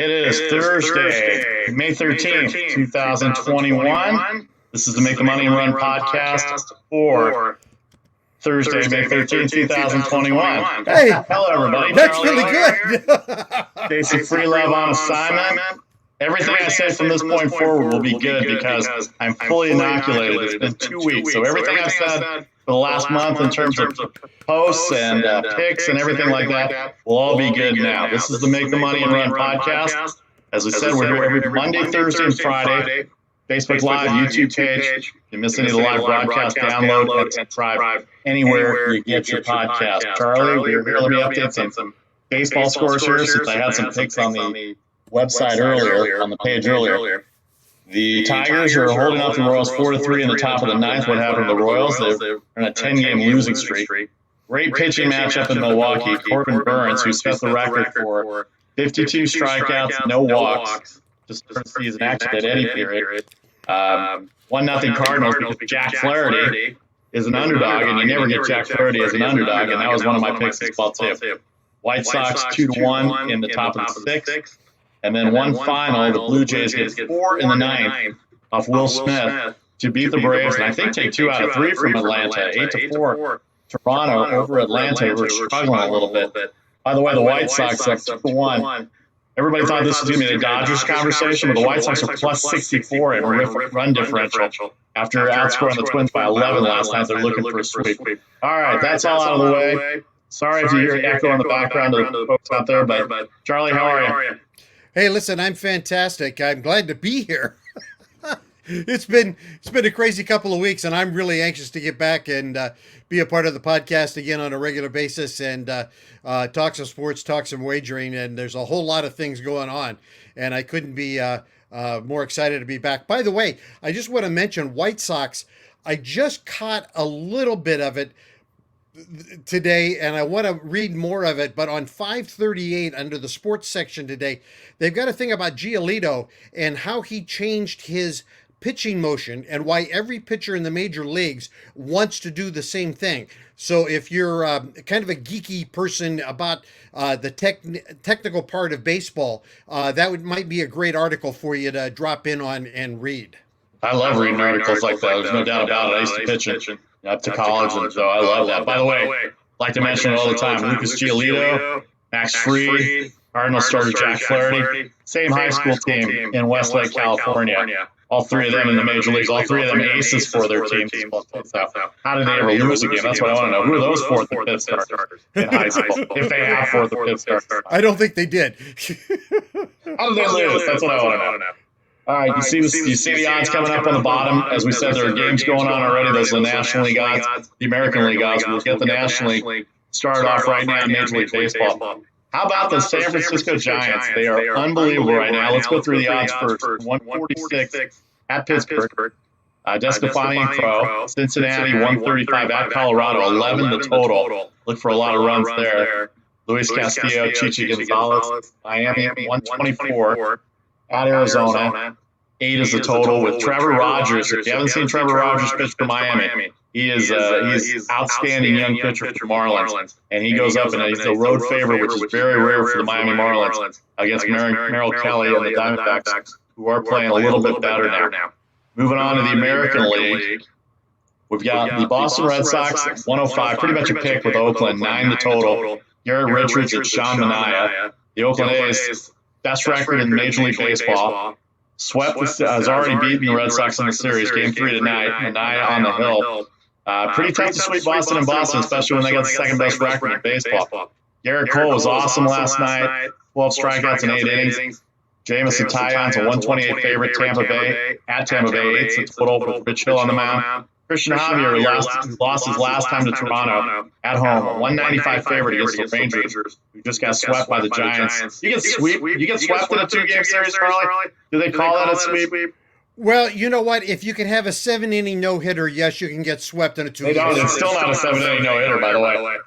It is Thursday, May 13th, 2021. This is the Make the Money and Run podcast for Thursday, May 13th, 2021. Hey, hello, everybody. That's Charlie really good. Jason Free Love on assignment. Everything I say from this point forward will be good because I'm fully inoculated. It's been 2 weeks. So everything I've said for the last month in terms of posts and picks and everything like that will all be good now. This is the Make the Money and Run podcast. As we said, we're here every Monday, Thursday, and Friday. Facebook Live, YouTube page. If you miss any of the live broadcasts, download and subscribe anywhere you get your podcast. Charlie, we're here. Let me update some baseball scores here since I had some picks on the website earlier, on the page earlier. The Tigers are holding off the Royals 4-3 in the top of the ninth. What happened to the Royals? They're in a 10-game losing streak. Great pitching matchup in Milwaukee. Corbin Burns, who set the record for 52 strikeouts, no walks, just for the season, actually at any period. 1-0 Cardinals because Jack Flaherty is an underdog, and you never get Jack Flaherty as an underdog, and that was one of my picks as well, too. White Sox 2-1 in the top of the sixth. And then one final, the Blue Jays get 4 in the ninth off Will Smith to beat the Braves, and I think take 2 out of 3 from Atlanta, 8-4. Toronto over Atlanta were struggling a little bit. By the way, the White Sox up 2-1. Everybody thought this was going to be the Dodgers conversation, but the White Sox are plus 64 in run differential after outscoring the Twins by 11 last night. They're looking for a sweep. All right, that's all out of the way. Sorry if you hear echo in the background of the folks out there, but Charlie, how are you? Hey, listen, I'm fantastic. I'm glad to be here. It's been a crazy couple of weeks, and I'm really anxious to get back and be a part of the podcast again on a regular basis and talk some sports, talk some wagering, and there's a whole lot of things going on, and I couldn't be more excited to be back. By the way, I just want to mention White Sox. I just caught a little bit of it today, and I want to read more of it, but on 538 under the sports section today, they've got a thing about Giolito and how he changed his pitching motion and why every pitcher in the major leagues wants to do the same thing. So if you're kind of a geeky person about the technical part of baseball, that might be a great article for you to drop in on and read. I love reading articles like that. There's no doubt about it. I used to pitch up to college, and so I love that. By the way, I like to mention it all the time. Lucas Giolito, Max Fried, Cardinals starter Jack Flaherty, same high school team in Westlake, California. All three of them in the major leagues, all three of them aces for their teams. So how did they ever lose again? That's what I want to know. Who are those fourth and fifth starters in high school, if they have fourth and fifth starters? I don't think they did. How did they lose? That's what I want to know. All right, you see the odds coming up on the bottom. As we said, there are games going on already. Those are the National League odds, the American League odds. We'll get the National League started off right now in Major League Baseball. How about the San Francisco Giants? They are unbelievable right now. Let's go through the odds first. 146 at Pittsburgh. DeSclafani and Crow. Cincinnati, 135 at Colorado. 11 the total. Look for a lot of runs there. Luis Castillo, Chichi Gonzalez. Miami, 124. At Arizona, 8 is the total with Trevor Rogers. If you haven't seen Trevor Rogers pitch for Miami, he is outstanding young pitcher for the Marlins, and he goes up and he's the road favorite, which is very rare for the Miami Marlins against Merrill Kelly and the Diamondbacks, who are playing a little bit better now. Moving on to the American League, we've got the Boston Red Sox, 105, pretty much a pick with Oakland, 9 the total. Garrett Richards and Sean Manaea. The Oakland A's, best record in Major League Baseball. Has already beaten the Red Sox in the series, Game 3 tonight. Manaea on the hill. Pretty tough to sweep Boston in Boston, especially when they got the second best record in baseball. Garrett Cole was awesome last night. 12 strikeouts in 8 innings. Jamison Tyon's a 128 favorite. Tampa Bay at Tampa Bay, 8's the total with Rich Hill on the mound. Christian Javier lost his last time to Toronto at home, a 195 favorite against the Rangers, who just got swept by the Giants. You get swept in a 2-game series, Charlie? Do they call that a sweep? Well, you know what? If you can have a 7-inning no-hitter, yes, you can get swept in a 2-game series. It's still not a 7-inning no-hitter, by the way.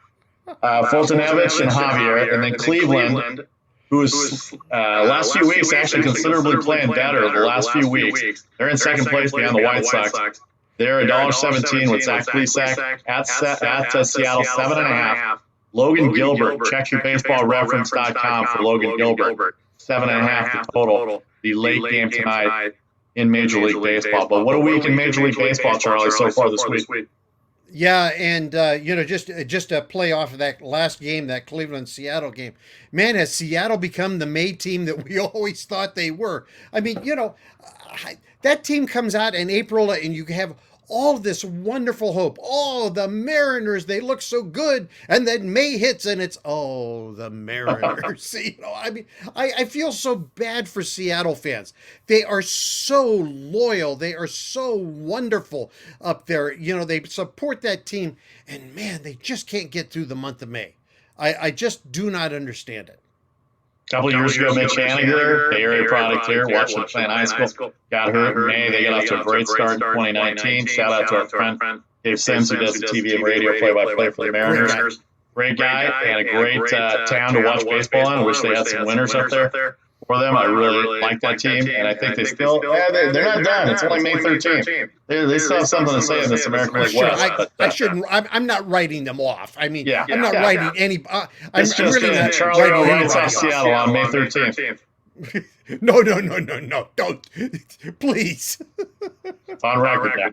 Fultonevich and Javier, and then Cleveland, who's last few weeks actually considerably playing better the last few weeks. They're in second place behind the White Sox. They're $1.17 with Zach Plesac at Seattle, 7.5. Logan Gilbert, check your baseballreference.com for Logan Gilbert. 7.5 the total. The late game tonight in Major League Baseball. But what a week in Major League Baseball, Charlie, so far this week. Yeah, and just to play off of that last game, that Cleveland-Seattle game, man, has Seattle become the May team that we always thought they were? I mean, that team comes out in April, and you have all this wonderful hope. Oh, the Mariners, they look so good. And then May hits, and it's, oh, the Mariners. I mean, I feel so bad for Seattle fans. They are so loyal. They are so wonderful up there. They support that team. And, man, they just can't get through the month of May. I just do not understand it. A couple years ago, Mitch Haniger, Bay Area product here, watched him play in high school, got hurt in May. They got off to a great start in 2019. Shout out to our friend Dave Sims, who does the TV and radio play-by-play for the Mariners. Great guy and a great town to watch baseball in. I wish they had some winners up there for them. I really like that team, and I think they still, they're not done. It's only May 13th. They still have something to say in this American League West. I shouldn't. I'm not writing them off. I mean, I'm not writing any. I'm really not Charlie writing off Seattle on May 13th. No, don't. Please. It's on record now.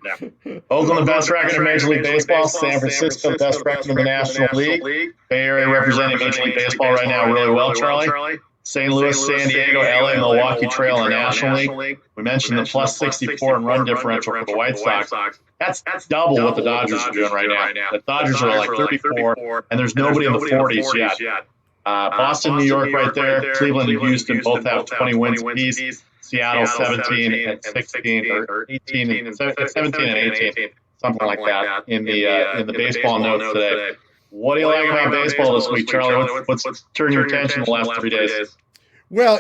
Oakland, the best record in Major League Baseball. San Francisco, the best record in the National League. Bay Area representing Major League Baseball right now really well, Charlie. St. Louis, San Diego, LA, Milwaukee Trail in the National League. We mentioned the plus 64 in run differential for the White Sox. That's double what the Dodgers are doing right now. The Dodgers are like 34, and there's nobody in the 40s yet. Boston, New York right there. Cleveland and Houston both have 20 wins apiece. Seattle 17 and 16 or 18 and 17 and 18, something like that in the baseball notes today. What do you like about baseball this week, Charlie? What's turned your attention the last 3 days? Well,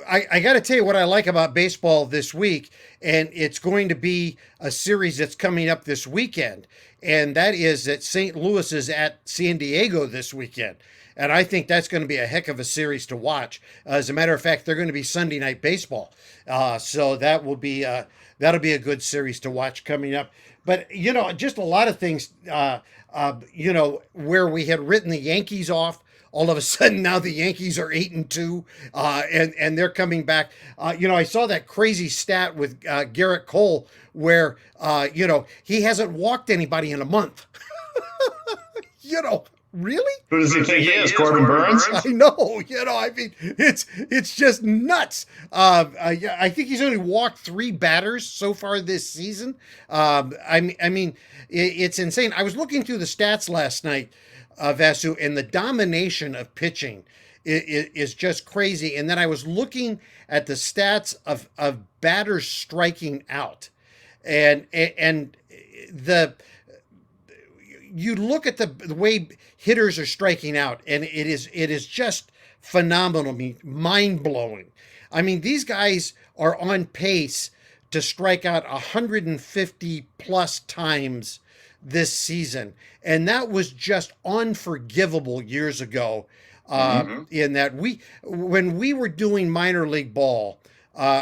I got to tell you what I like about baseball this week, and it's going to be a series that's coming up this weekend, and that is that St. Louis is at San Diego this weekend. And I think that's going to be a heck of a series to watch. As a matter of fact, they're going to be Sunday Night Baseball. So that will be that'll be a good series to watch coming up. But, just a lot of things, where we had written the Yankees off, all of a sudden now the Yankees are 8-2, and they're coming back. I saw that crazy stat with Garrett Cole where, he hasn't walked anybody in a month. Really? Who does he think he is? Corbin Burns? I know. I mean, it's just nuts. I think he's only walked 3 batters so far this season. I mean, it's insane. I was looking through the stats last night, Vasu, and the domination of pitching is just crazy. And then I was looking at the stats of batters striking out, and you look at the way hitters are striking out, and it is just phenomenal, mind-blowing. I mean, these guys are on pace to strike out 150 plus times this season, and that was just unforgivable years ago. In that when we were doing minor league ball,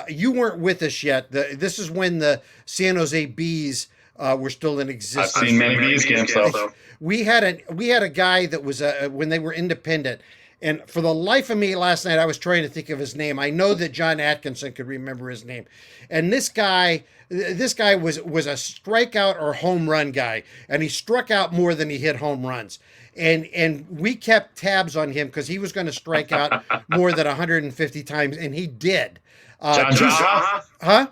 you weren't with us yet. This is when the San Jose Bees were still in existence. I've seen many Bees games, though. We had a guy that was when they were independent, and for the life of me last night I was trying to think of his name. I know that John Atkinson could remember his name, and this guy was a strikeout or home run guy, and he struck out more than he hit home runs, and we kept tabs on him because he was going to strike out more than 150 times, and he did. John Jaha? Huh?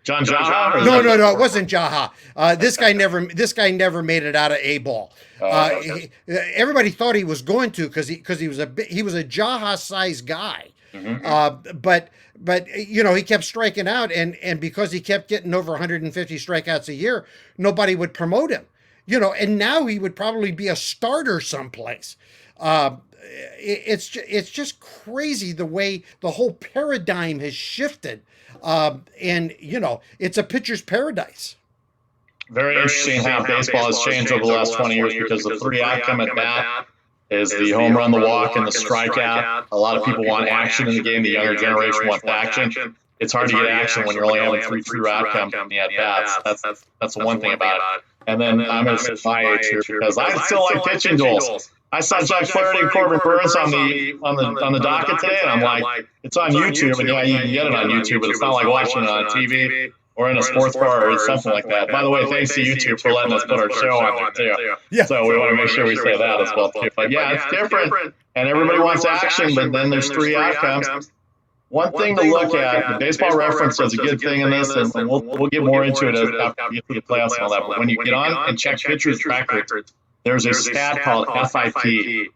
John Jaha? No, it wasn't Jaha. This guy never made it out of A ball. Everybody thought he was going to because he was a Jaha sized guy. But he kept striking out, and because he kept getting over 150 strikeouts a year, nobody would promote him. And now he would probably be a starter someplace. It's just crazy the way the whole paradigm has shifted. And it's a pitcher's paradise. Very interesting how baseball has changed over the last 20 years because the 3 outcome at bat is the home run, the walk, and the strikeout. A lot of people want action in the game. The younger generation wants action. It's hard to get action when you're only having 3 true outcomes in the at-bats. That's the one thing about it. And then I'm going to say my age here because I still like pitching duels. I saw Jack Flaherty and Corbin Burns on the docket today, and I'm like, it's on YouTube, and yeah, you can get it on YouTube, but it's not like watching it on TV or in a sports bar or something like that. By the way, thanks to YouTube for letting us put our show on there too. Yeah. So we want to make sure we say that as well too. But yeah, it's different, and everybody wants action, but then there's three outcomes. One thing to look at, the Baseball Reference does a good thing in this, and we'll get more into it as after we get through the playoffs and all that. But when you get on and check pitchers' records, there's a stat called FIP.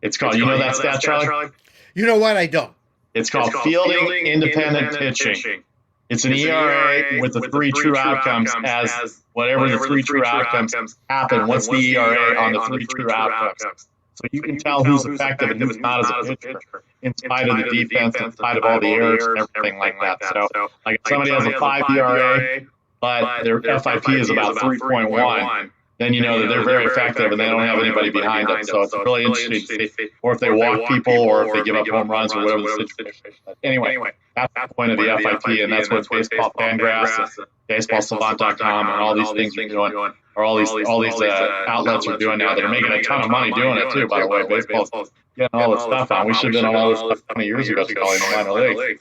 It's called, you know that stat, Charlie? You know what? I don't. It's called Fielding Independent Pitching. It's an ERA with the three true outcomes as whatever the three true outcomes happen. What's the ERA on the three true outcomes? So you can tell who's effective and who's not as a pitcher, in spite of the defense, in spite of all the errors and everything like that. So, like if somebody has a 5 ERA, but their FIP is about 3.1, then you know that they're very effective and they don't have anybody behind them. So it's really interesting to see, or if they walk people, or if they give up home runs, or whatever the situation is. But anyway, that's the point of the FIP, and that's what Baseball Fangraphs, BaseballSavant.com, and all these things are doing. Or all these outlets are doing now that are making a ton of money doing it too. By the way, baseball's getting all this stuff on. We should have done all this stuff 20 years ago, Charlie, in the minor leagues.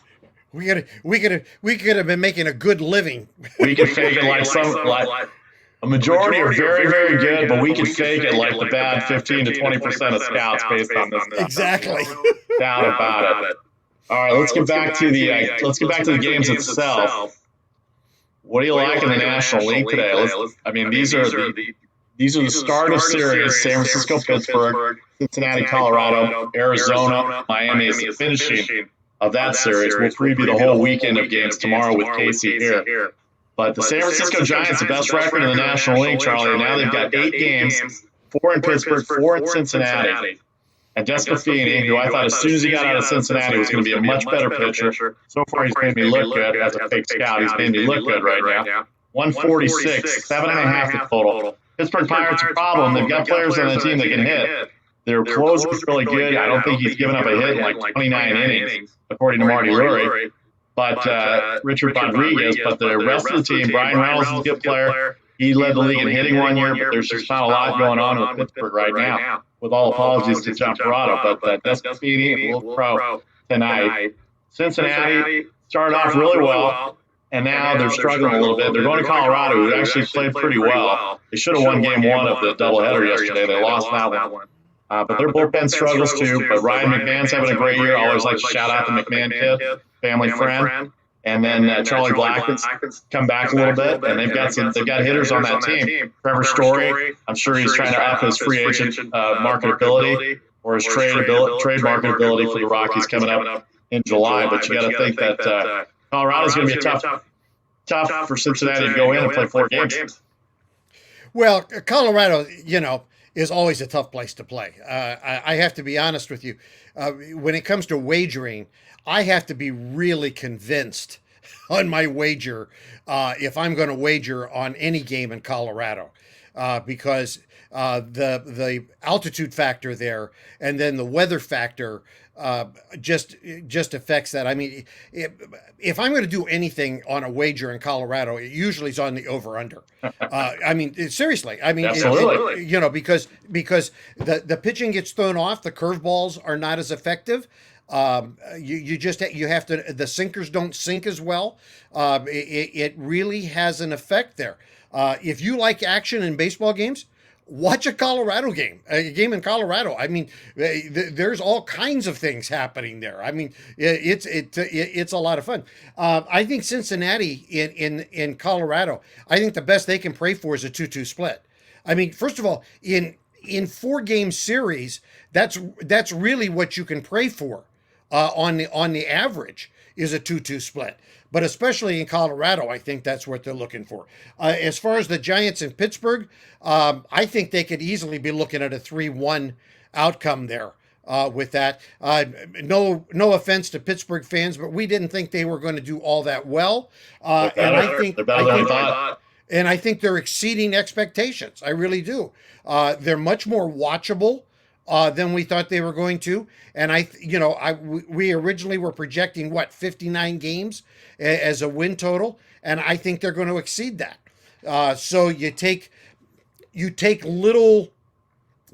We could have been making a good living. We could fake it like a majority are very, very good, but we could fake it like the bad 15 to 20% of scouts based on this stuff. Exactly. Doubt about it. All right, let's get back to the games itself. What do you like in the National League today? These are the start of series. San Francisco, Pittsburgh, Cincinnati, Colorado, Arizona, Miami is the finishing of that series. We'll preview the whole weekend of games tomorrow with Casey here. But the San Francisco Giants, the best record in the National League, Charlie, and now they've got 8 games, 4 in Pittsburgh, 4 in Cincinnati. And Descafini, who I thought as soon as he got out of Cincinnati was going to be a much better pitcher. So far, he's made me look good as a fake scout. He's made me look good right now. 146, 7.5 in total. Pittsburgh Pirates a problem. They've got players on the team that can hit. Their closer's really good. I don't think he's given up a hit in like 29 innings, according to Marty Lurie. But Richard Rodriguez, but the rest of the team, Brian Reynolds is a good player. He led the league in hitting one year, but there's just not a lot going on with Pittsburgh right now. With all apologies to John Parado, but Descafini, a little pro tonight. Cincinnati started off really well, and now they're struggling a little bit. They're going to Colorado, who actually played pretty well. They should have won game 1 of the doubleheader yesterday. They lost that one. But their bullpen struggles too. But Ryan McMahon's having a great year. I always like to shout out the McMahon kid, family friend. And then Charlie Blackman's come back a little bit, and they've got hitters on that team. Trevor Story, I'm sure he's trying to up his free agent marketability or his trade marketability for the Rockies coming up in July. But you got to think that Colorado's going to be tough for Cincinnati to go in and play 4 games. Well, Colorado, is always a tough place to play. I have to be honest with you. When it comes to wagering, I have to be really convinced on my wager if I'm going to wager on any game in Colorado, because the altitude factor there and then the weather factor just affects that. I mean, if I'm going to do anything on a wager in Colorado, it usually is on the over/under. Seriously. Absolutely. Because the pitching gets thrown off, the curveballs are not as effective. You have to. The sinkers don't sink as well. It really has an effect there. If you like action in baseball games, watch a game in Colorado. I mean, there's all kinds of things happening there. I mean, it's a lot of fun. I think Cincinnati in Colorado, I think the best they can pray for is a 2-2 split. I mean, first of all, in 4-game series, that's really what you can pray for on the average is a 2-2 split. But especially in Colorado, I think that's what they're looking for. As far as the Giants in Pittsburgh, I think they could easily be looking at a 3-1 outcome there with that. No offense to Pittsburgh fans, but we didn't think they were going to do all that well. And I think they're better than we thought. And I think they're exceeding expectations. I really do. They're much more watchable than we thought they were going to. And we originally were projecting 59 games as a win total, and I think they're going to exceed that. So you take little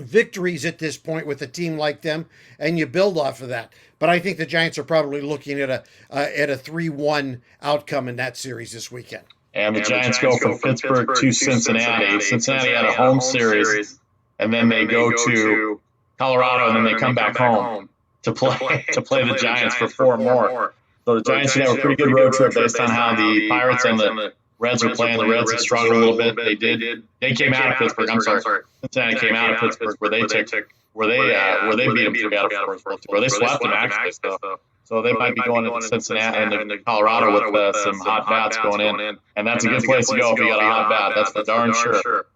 victories at this point with a team like them, and you build off of that. But I think the Giants are probably looking at a 3-1 outcome in that series this weekend. And the Giants go from Pittsburgh to Cincinnati. Cincinnati had a home series, and then they go to Colorado, and then they come back home to play the Giants for 4 more. So the Giants should have a pretty good road trip based on how the Pirates and the Reds are playing. The Reds have struggled a little bit. They came out of Pittsburgh. I'm sorry, Cincinnati came out of Pittsburgh where they beat them 3 out of 4, where they swept them actually. So they might be going into Cincinnati and Colorado with some hot bats going in, and that's a good place to go if you got a hot bat. That's for darn sure.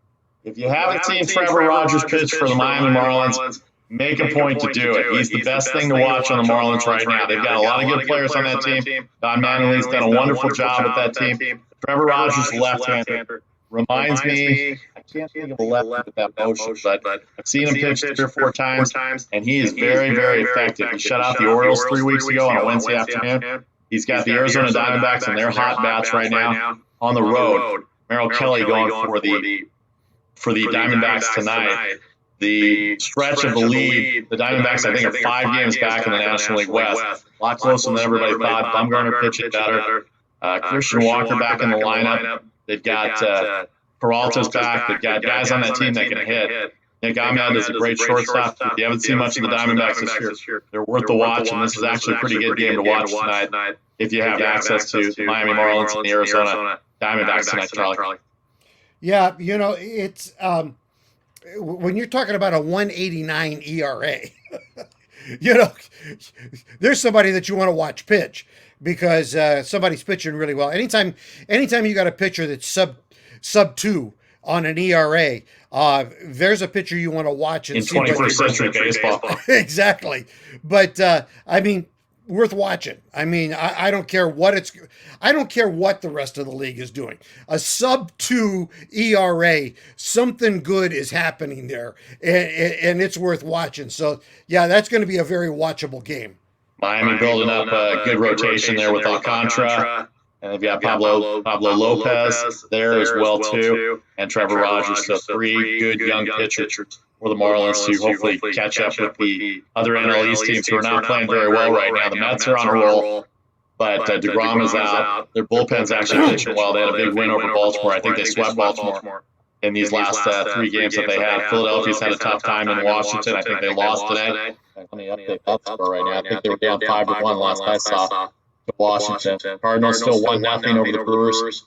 If you haven't seen Trevor Rogers pitch for the Miami Marlins, make a point to do it. He's the best thing to watch on the Marlins right now. They've got a lot of good players on that team. Don Mattingly's done a wonderful job with that team. Trevor Rogers, left-hander, reminds me, I can't think of a left with that motion, but I've seen him pitch 3 or 4 times, and he is very, very effective. He shut out the Orioles 3 weeks ago on a Wednesday afternoon. He's got the Arizona Diamondbacks and their hot bats right now on the road. Merrill Kelly going for the Diamondbacks tonight. The stretch of the lead, the Diamondbacks, I think, are 5 games back in the National League West. A lot closer than everybody thought. Bumgarner pitching better. Christian Walker back in the lineup. They've got Peralta's back. They've got guys on that team that can hit. Nick Ahmed is a great shortstop. If you haven't seen much of the Diamondbacks this year, they're worth the watch, and this is actually a pretty good game to watch tonight if you have access to the Miami Marlins and the Arizona Diamondbacks tonight, Charlie. Yeah, it's when you're talking about a 189 ERA, there's somebody that you want to watch pitch because somebody's pitching really well. Anytime you got a pitcher that's sub 2 on an ERA, there's a pitcher you want to watch in 21st century baseball. Exactly. But worth watching. I don't care what the rest of the league is doing. A sub 2 ERA, something good is happening there, and it's worth watching. So yeah, that's going to be a very watchable game. Miami building up a good rotation there with Alcantara, and they've got Pablo Lopez there as well too, and Trevor Rogers. So 3 good young pitchers for the Marlins to hopefully catch up with the other NL East teams who are not playing very well right now. The Mets are on a roll, but DeGrom is out. Their bullpen's actually pitching well. They had a big win over Baltimore. I think they swept Baltimore in these last 3 games that they had. Philadelphia's had a tough time in Washington. I think they lost today. Let me update that score right now. I think they were down 5-1 last I saw to Washington. Cardinals still 1-0 over the Brewers.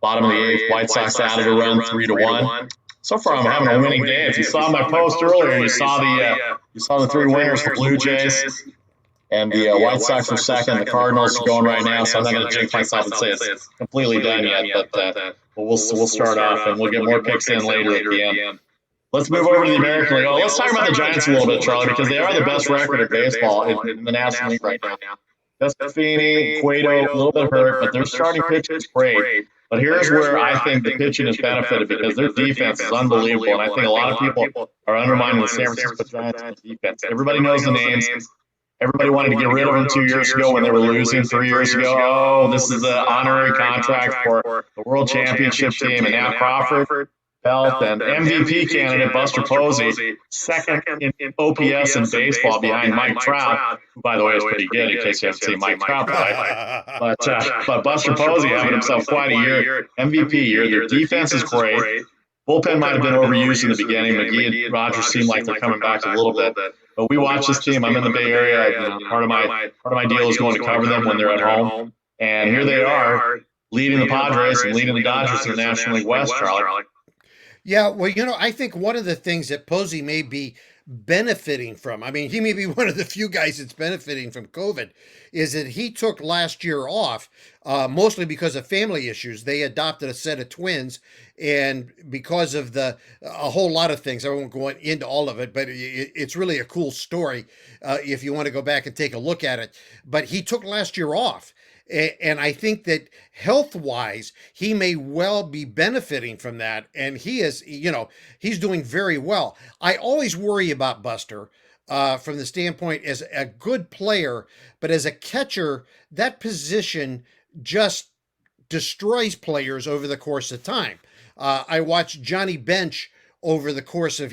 Bottom of the 8th, White Sox added a run 3-1. So far, I'm having a winning day. If you saw my post earlier, you saw the 3 winners, the Blue Jays and the White Sox are second. The Cardinals are going right now, so I'm not going to jinx myself and say it's completely done yet. But we'll start off, and we'll get more picks in later at the end. Let's move over to the American League. Let's talk about the Giants a little bit, Charlie, because they are the best record in baseball in the National League right now. Descafini, Cueto, a little bit hurt, but their starting pitching is great. But here's where I think the pitching has benefited because their defense is unbelievable, and I think a lot of people are undermining the San Francisco Giants defense. Everybody knows the names. Everybody wanted to get rid of them 2 years ago when they were losing 3 years ago. Oh, this is an honorary contract for the World Championship team, and now Crawford, Belt, and MVP candidate Buster Posey, second in OPS in baseball behind Mike Trout, who, by the way, is pretty good in case you haven't seen Mike Trout play. But Buster Posey having himself quite a year, MVP year. Their defense is great. Bullpen might have been overused in the beginning. McGee and Rogers seem like they're coming back a little bit. But we watch this team. I'm in the Bay Area. Part of my deal is going to cover them when they're at home. And here they are, leading the Padres and leading the Dodgers in the National League West, Charlie. Yeah, well, I think one of the things that Posey may be benefiting from, he may be one of the few guys that's benefiting from COVID, is that he took last year off, mostly because of family issues. They adopted a set of twins, and because of a whole lot of things, I won't go into all of it, but it's really a cool story if you want to go back and take a look at it. But he took last year off. And I think that health-wise, he may well be benefiting from that. And he is, he's doing very well. I always worry about Buster from the standpoint as a good player, but as a catcher, that position just destroys players over the course of time. I watched Johnny Bench over the course of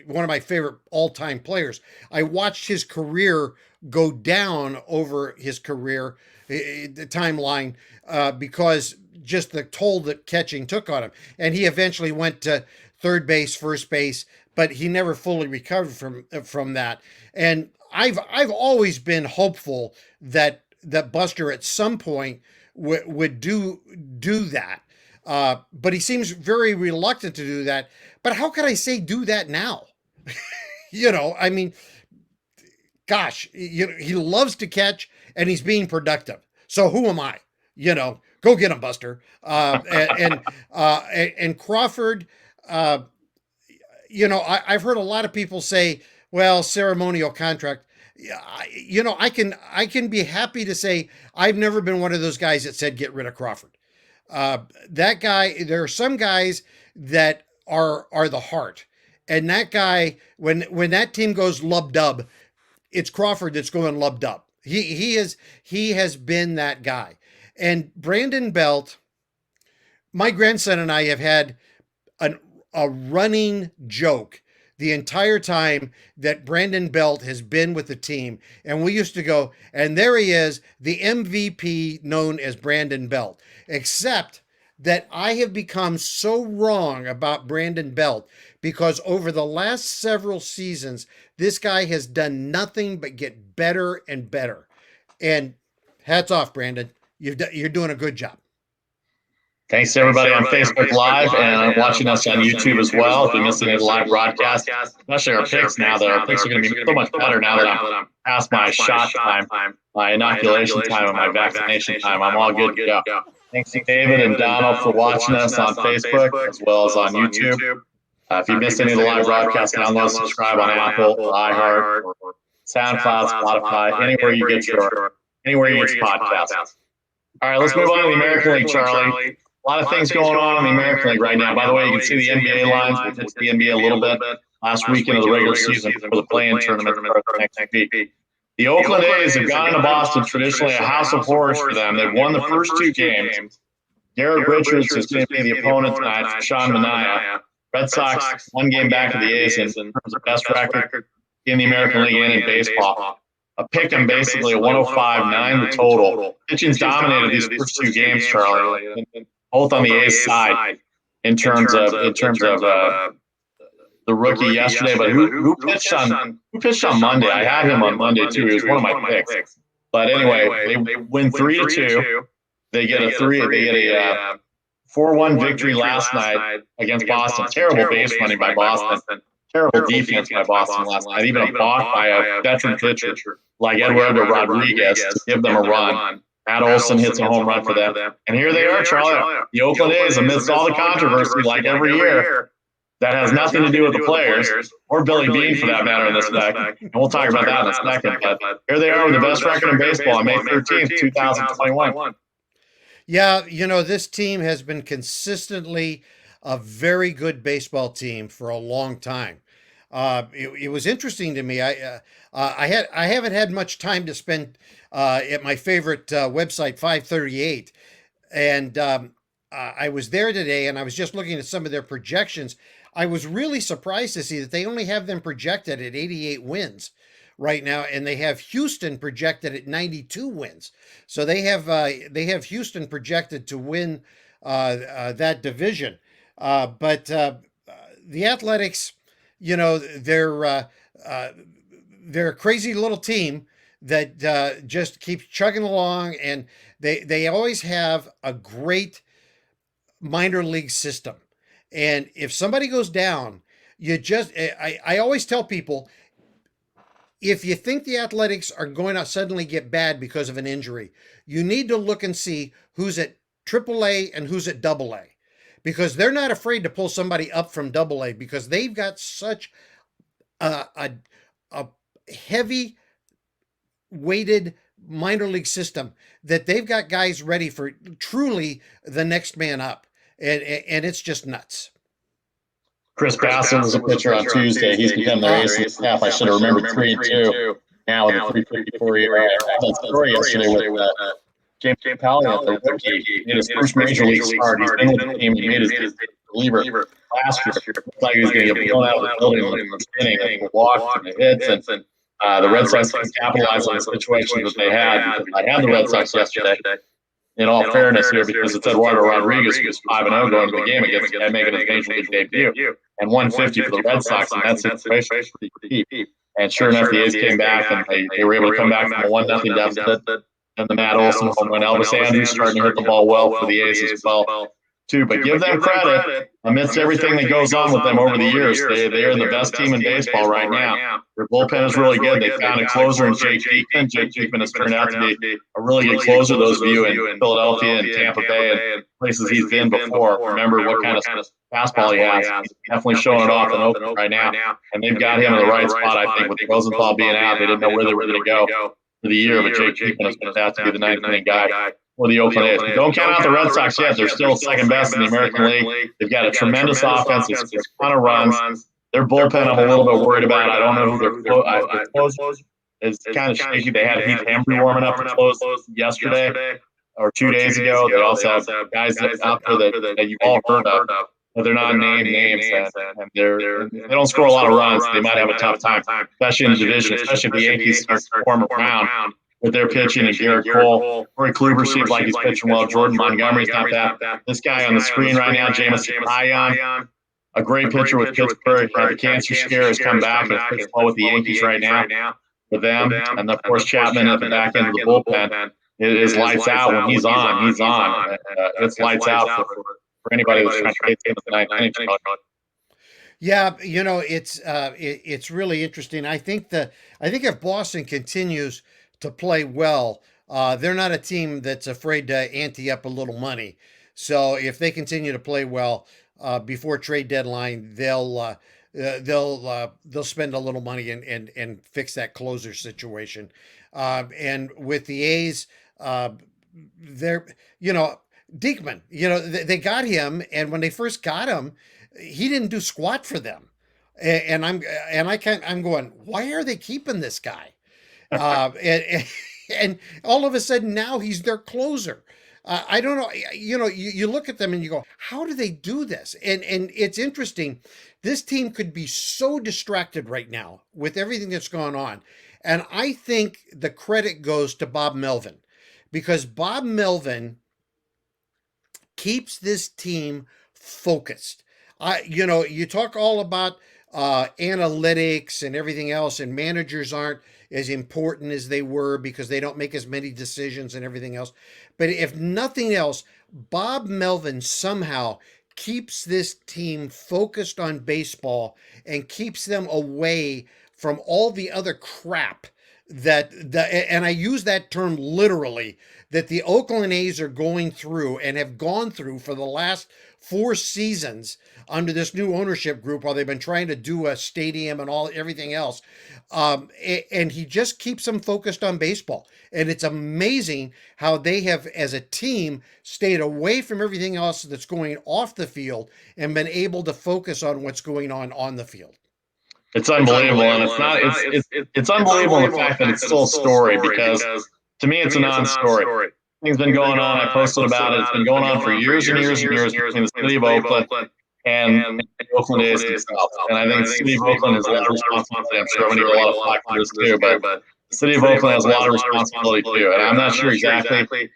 one of my favorite all-time players. I watched his career go down over his career, the timeline, because just the toll that catching took on him. And he eventually went to third base, first base, but he never fully recovered from that. And I've always been hopeful that Buster at some point would do that. But he seems very reluctant to do that. But how could I say do that now? I mean, gosh, he loves to catch and he's being productive. So who am I? Go get him, Buster. And Crawford, I've heard a lot of people say, well, ceremonial contract. I can be happy to say I've never been one of those guys that said get rid of Crawford. That guy, there are some guys that are the heart, and that guy, when that team goes lub dub, it's Crawford that's going lub dub. He has been that guy. And Brandon Belt, my grandson and I have had a running joke the entire time that Brandon Belt has been with the team. And we used to go, and there he is, the MVP known as Brandon Belt. Except that I have become so wrong about Brandon Belt because over the last several seasons, this guy has done nothing but get better and better. And hats off, Brandon. You're doing a good job. Thanks to everybody on Facebook Live and watching us on YouTube as well. If you missed any of the live broadcast, especially our picks now, that our picks are going to be so much better now that I'm past my shot time, my inoculation time, and my vaccination time. I'm all good to go. Thanks to David and Donald for watching us on Facebook as well as on YouTube. If you missed any of the live broadcasts, download, subscribe on Apple, iHeart, or SoundCloud, Spotify, anywhere you get your podcasts. All right, let's move on to the American League, Charlie. A lot of things going on in the American League right now. By the way, you can see the NBA lines. We'll get to the NBA a little bit last weekend of the regular season for the play-in tournament next week. The Oakland A's have gone into Boston, traditionally a house of horrors for them. They've won the first two games. Garrett Richards is going to be the opponent tonight for Sean Manaea. Red Sox, one game back of the A's in terms of best record in the American League and in baseball. A pick 'em basically a 105.9 the total. Pitching's dominated these first two games, Charlie, both on the A's side in terms of the rookie yesterday. But who pitched on Monday? I had him on Monday too. He was one of my picks. But anyway, they win 3-2. They get a 4-1 victory last night against Boston. Terrible base running by Boston. Terrible defense by Boston last night. Even a balk by a veteran pitcher like Eduardo Rodriguez to give them a run. Matt Olson hits a home run for them. And here they are, Charlie. The Oakland A's, amidst all the controversy like every year, that has nothing to do with the players or Billy Beane for that matter in this fact. And we'll talk about that in a second. But here they are with the best record in baseball on May 13th, 2021. Yeah, this team has been consistently a very good baseball team for a long time. It was interesting to me. I haven't had much time to spend at my favorite website, 538, and I was there today, and I was just looking at some of their projections. I was really surprised to see that they only have them projected at 88 wins right now, and they have Houston projected at 92 wins. So they have Houston projected to win that division. But the Athletics, they're a crazy little team that just keeps chugging along, and they always have a great minor league system. And if somebody goes down, I always tell people, if you think the Athletics are going to suddenly get bad because of an injury, you need to look and see who's at AAA and who's at AA. Because they're not afraid to pull somebody up from AA because they've got such a heavy weighted minor league system that they've got guys ready for truly the next man up. And it's just nuts. Chris Bassett was a pitcher on Tuesday. He's become their ace in the staff. I should have remembered 3-2. Now with a 354 ERA. I had that story yesterday with James Palliot, the rookie. He made his first major league start. He's been with the team. He made his reliever last year. It looked like he was going to get blown out of the building in the inning and the walks and the hits. And the Red Sox couldn't capitalize on the situations that they had. Because I had the Red Sox yesterday. In all fairness here, because it's Eduardo Rodriguez, who was 5-0 going into the game against the guy making his major league debut, and 150 for the Red Sox in that situation was pretty deep. And sure enough, the A's came back, and they were able to come back from a 1-0 deficit. And the Matt Olson home run. Elvis Andrews starting to hit the ball well for the A's as well, too. But give them credit amidst everything that goes on with them over the years. They are the best team in baseball right now. Their bullpen is really good. They found a closer in Jake Diekman. Jake Diekman has turned out to be a really good closer. Those of you in Philadelphia and Tampa Bay and places he's been before remember what kind of fastball he has. He's definitely showing it off in Oakland right now. And they've got him in the right spot, I think, with Rosenthal being out. They didn't know where they were going to go for the year, but Jake Diekman has turned out to be the ninth inning guy for the Oakland A's. Don't count out the Red Sox yet. They're still second best in the American League. They've got a tremendous offense. It's a ton of runs. Their bullpen, I'm a little bit worried about. I don't know who their closer is. Kind of shaky. They had Heath Hembry warming up to close yesterday or 2 days ago. They also have guys out there that you've all heard of. But they're not named names, and they don't score a lot of runs. They might have a tough time, especially in the division, especially if the Yankees start to form around with their pitching and Garrett Cole. Corey Kluber seems like he's pitching well. Jordan Montgomery's not that. This guy on the screen right now, Jameson Taillon, a great pitcher with Pittsburgh. The cancer scare has come back and pitched well with the Yankees right now for them. And, of course, Chapman at the back end of the bullpen. It is lights out when he's on. He's on. It's lights out for anybody that's trying to take him in the ninth inning. Yeah, it's really interesting. I think if Boston continues to play well, they're not a team that's afraid to ante up a little money. So if they continue to play well before trade deadline, they'll spend a little money and fix that closer situation. And with the A's, they're Diekman, they got him, and when they first got him, he didn't do squat for them, and I'm going, why are they keeping this guy? And all of a sudden now he's their closer. I don't know. You look at them and you go, how do they do this? And it's interesting. This team could be so distracted right now with everything that's gone on, and I think the credit goes to Bob Melvin, because Bob Melvin keeps this team focused. You talk all about analytics and everything else, and managers aren't as important as they were because they don't make as many decisions and everything else. But if nothing else, Bob Melvin somehow keeps this team focused on baseball and keeps them away from all the other crap and I use that term literally, that the Oakland A's are going through and have gone through for the last 4 seasons under this new ownership group while they've been trying to do a stadium and everything else. And he just keeps them focused on baseball. And it's amazing how they have, as a team, stayed away from everything else that's going off the field and been able to focus on what's going on the field. It's unbelievable, and it's unbelievable in the fact that it's still a story, because to me it's a non-story. Things been going on. I posted about it. It's been going on for years and years and years between the city of Oakland and the Oakland A's themselves. And I think the city of Oakland has a lot of responsibility. I'm sure I'm going to get a lot of flack for this too, but the city of Oakland has a lot of responsibility too. And I'm not sure exactly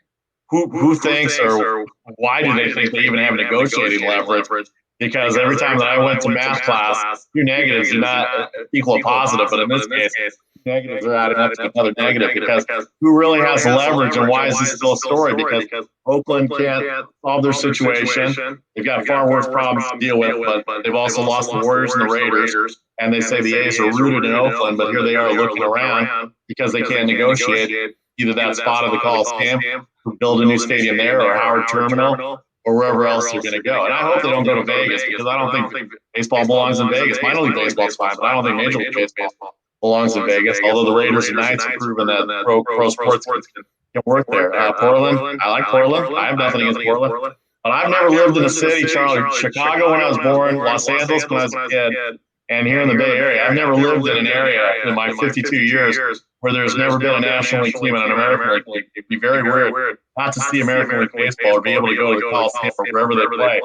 who thinks or why do they think they even have negotiating leverage. Because every time that I went to math class, 2 negatives do not equal a positive, but in this case, negatives are adding up to another negative, because who really has the leverage, and why is this still a story? Because Oakland can't solve their situation. They've got far worse problems to deal with, but they've also lost the Warriors and the Raiders, and they say the A's are rooted in Oakland, but here they are looking around because they can't negotiate either that spot of the Coliseum, or build a new stadium there, or Howard Terminal, or wherever else they're going to go. And I hope they don't go to Vegas, because I don't think baseball belongs in Vegas. Minor league baseball's fine, but I don't think Major League Baseball belongs in Vegas, although the Raiders and Knights have proven that pro sports can work there. Portland, I like Portland. I have nothing against Portland. But I've never lived in a city, Charlie. Chicago when I was born, Los Angeles when I was a kid, and here in the Bay Area. I've never lived in an area in my 52 years where there's never been a National League team and an American League. It'd be very weird not to see American League baseball or be able to go to the Coliseum or wherever they play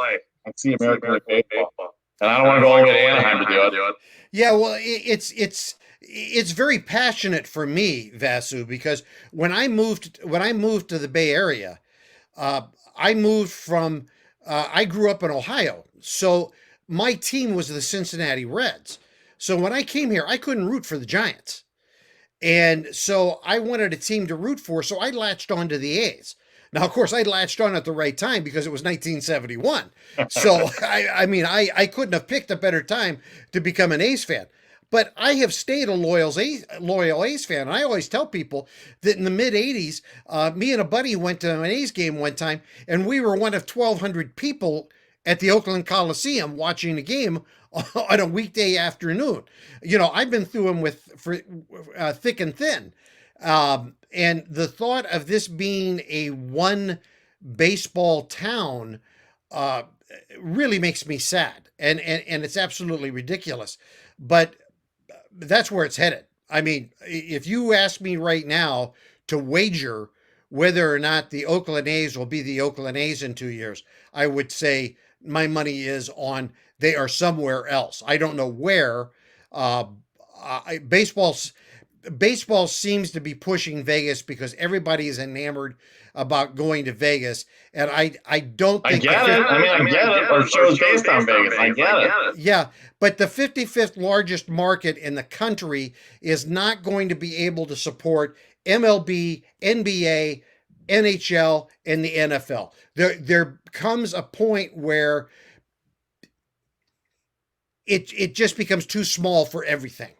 I see American League Baseball. And I don't want to go all the way to Anaheim to do it. Yeah, well, it's very passionate for me, Vasu, because when I moved to the Bay Area, I moved from I grew up in Ohio, so my team was the Cincinnati Reds. So when I came here, I couldn't root for the Giants, and so I wanted a team to root for. So I latched on to the A's. Now, of course, I latched on at the right time because it was 1971. So, I couldn't have picked a better time to become an A's fan. But I have stayed a loyal A's fan. And I always tell people that in the mid-'80s, me and a buddy went to an A's game one time, and we were one of 1,200 people at the Oakland Coliseum watching the game on a weekday afternoon. I've been through them for thick and thin. And the thought of this being a one baseball town really makes me sad, and it's absolutely ridiculous. But that's where it's headed. I mean, if you ask me right now to wager whether or not the Oakland A's will be the Oakland A's in 2 years, I would say my money is on they are somewhere else. I don't know where. Baseball seems to be pushing Vegas because everybody is enamored about going to Vegas, and I don't think I get it. I get it. Our show's based on Vegas. I get it. Yeah, but the 55th largest market in the country is not going to be able to support MLB, NBA, NHL, and the NFL. There comes a point where it just becomes too small for everything.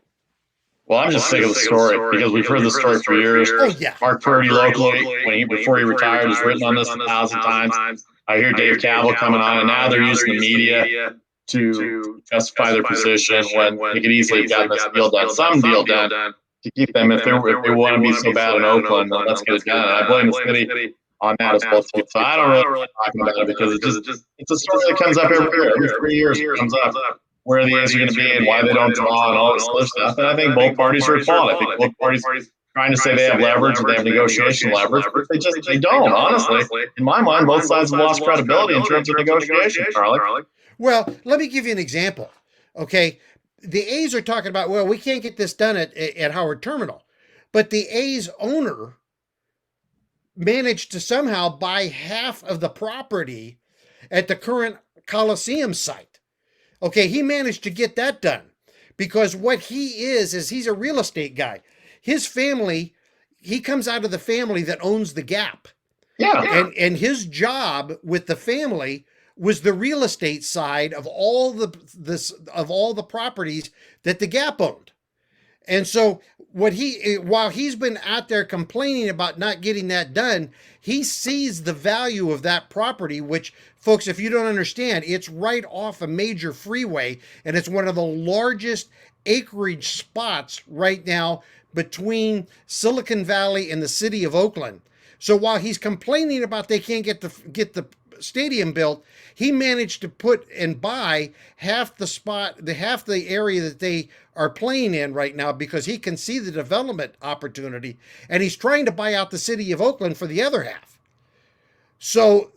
Well, I'm just sick of the story because we've heard the story for years. Oh, yeah. Mark Purdy locally, before he retired, has written on this 1,000 times. I hear Dave Cavill coming on, and now they're using the media to justify their position when they could easily have gotten this deal done, some deal done, to keep them if they want to be so bad in Oakland. Then let's get it done. And I blame the city on that as well too. So I don't really like talking about it because it's a story that comes up every year. Every 3 years it comes up. Where the A's are going to be and why they don't draw and all this other stuff. And I think both parties are at fault. I think both parties trying to say they have leverage or they have negotiation leverage, but they don't, honestly. In my mind, both sides have lost credibility in terms of negotiation, Charlie. Well, let me give you an example. Okay, the A's are talking about, well, we can't get this done at Howard Terminal. But the A's owner managed to somehow buy half of the property at the current Coliseum site. Okay, he managed to get that done because what he is he's a real estate guy. His family, he comes out of the family that owns the Gap. Yeah. And his job with the family was the real estate side of all the properties that the Gap owned. And so while he's been out there complaining about not getting that done, he sees the value of that property, which, folks, if you don't understand, it's right off a major freeway, and it's one of the largest acreage spots right now between Silicon Valley and the city of Oakland. So while he's complaining about they can't get the stadium built, he managed to put and buy half the area that they are playing in right now because he can see the development opportunity, and he's trying to buy out the city of Oakland for the other half. So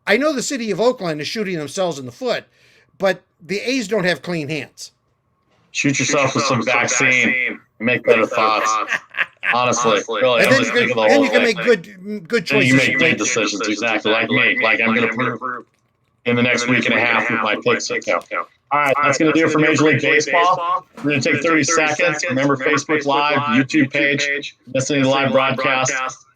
I know the city of Oakland is shooting themselves in the foot, but the A's don't have clean hands. Shoot yourself with some vaccine. Make better thoughts. Honestly, really. And then you can make good choices. You make good decisions, exactly, like me. Like I'm going to prove in the next week and a half with my picks account. All right, that's going to do it for Major League Baseball. We're going to take 30 seconds. Remember, Facebook Live, YouTube page, listening to the live broadcast,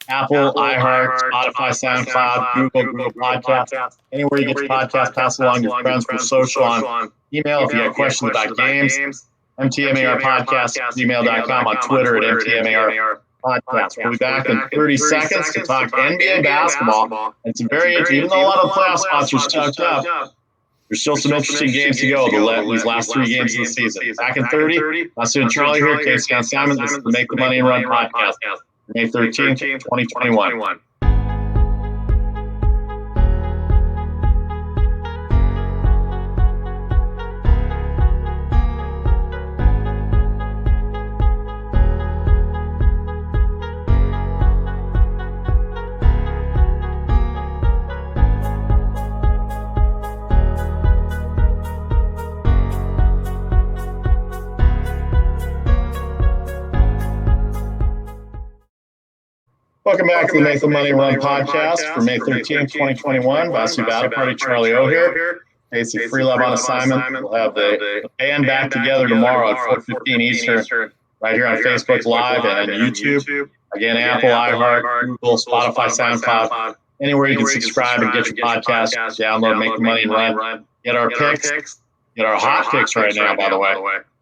Apple, iHeart, Spotify, SoundCloud, Google Podcasts. Anywhere you get your podcast, pass along your friends for social on email if you have questions about games. MTMAR podcast at gmail.com, on Twitter at MTMAR podcast. We'll be back in 30 seconds to talk NBA basketball. It's very interesting. Even though a lot of playoff spots are stuck up, there's still some interesting games to go these last 3 games of the season. Back in 30, Vasu and Charlie here, Casey on Simon. This is the Make the Money and Run podcast, May 13th, 2021. Welcome back to the Make the Money Run podcast for May 13th, 2021. Vasu Battle Party, Charlie O here. Casey Freelove on assignment. We'll have the band back together tomorrow at 4:15 Eastern, right here on Facebook Live and YouTube. Again, Apple, iHeart, Google, Spotify, SoundCloud, anywhere you can subscribe and get your podcast, download, Make the Money Run. Get our picks, get our hot picks right now, by the way.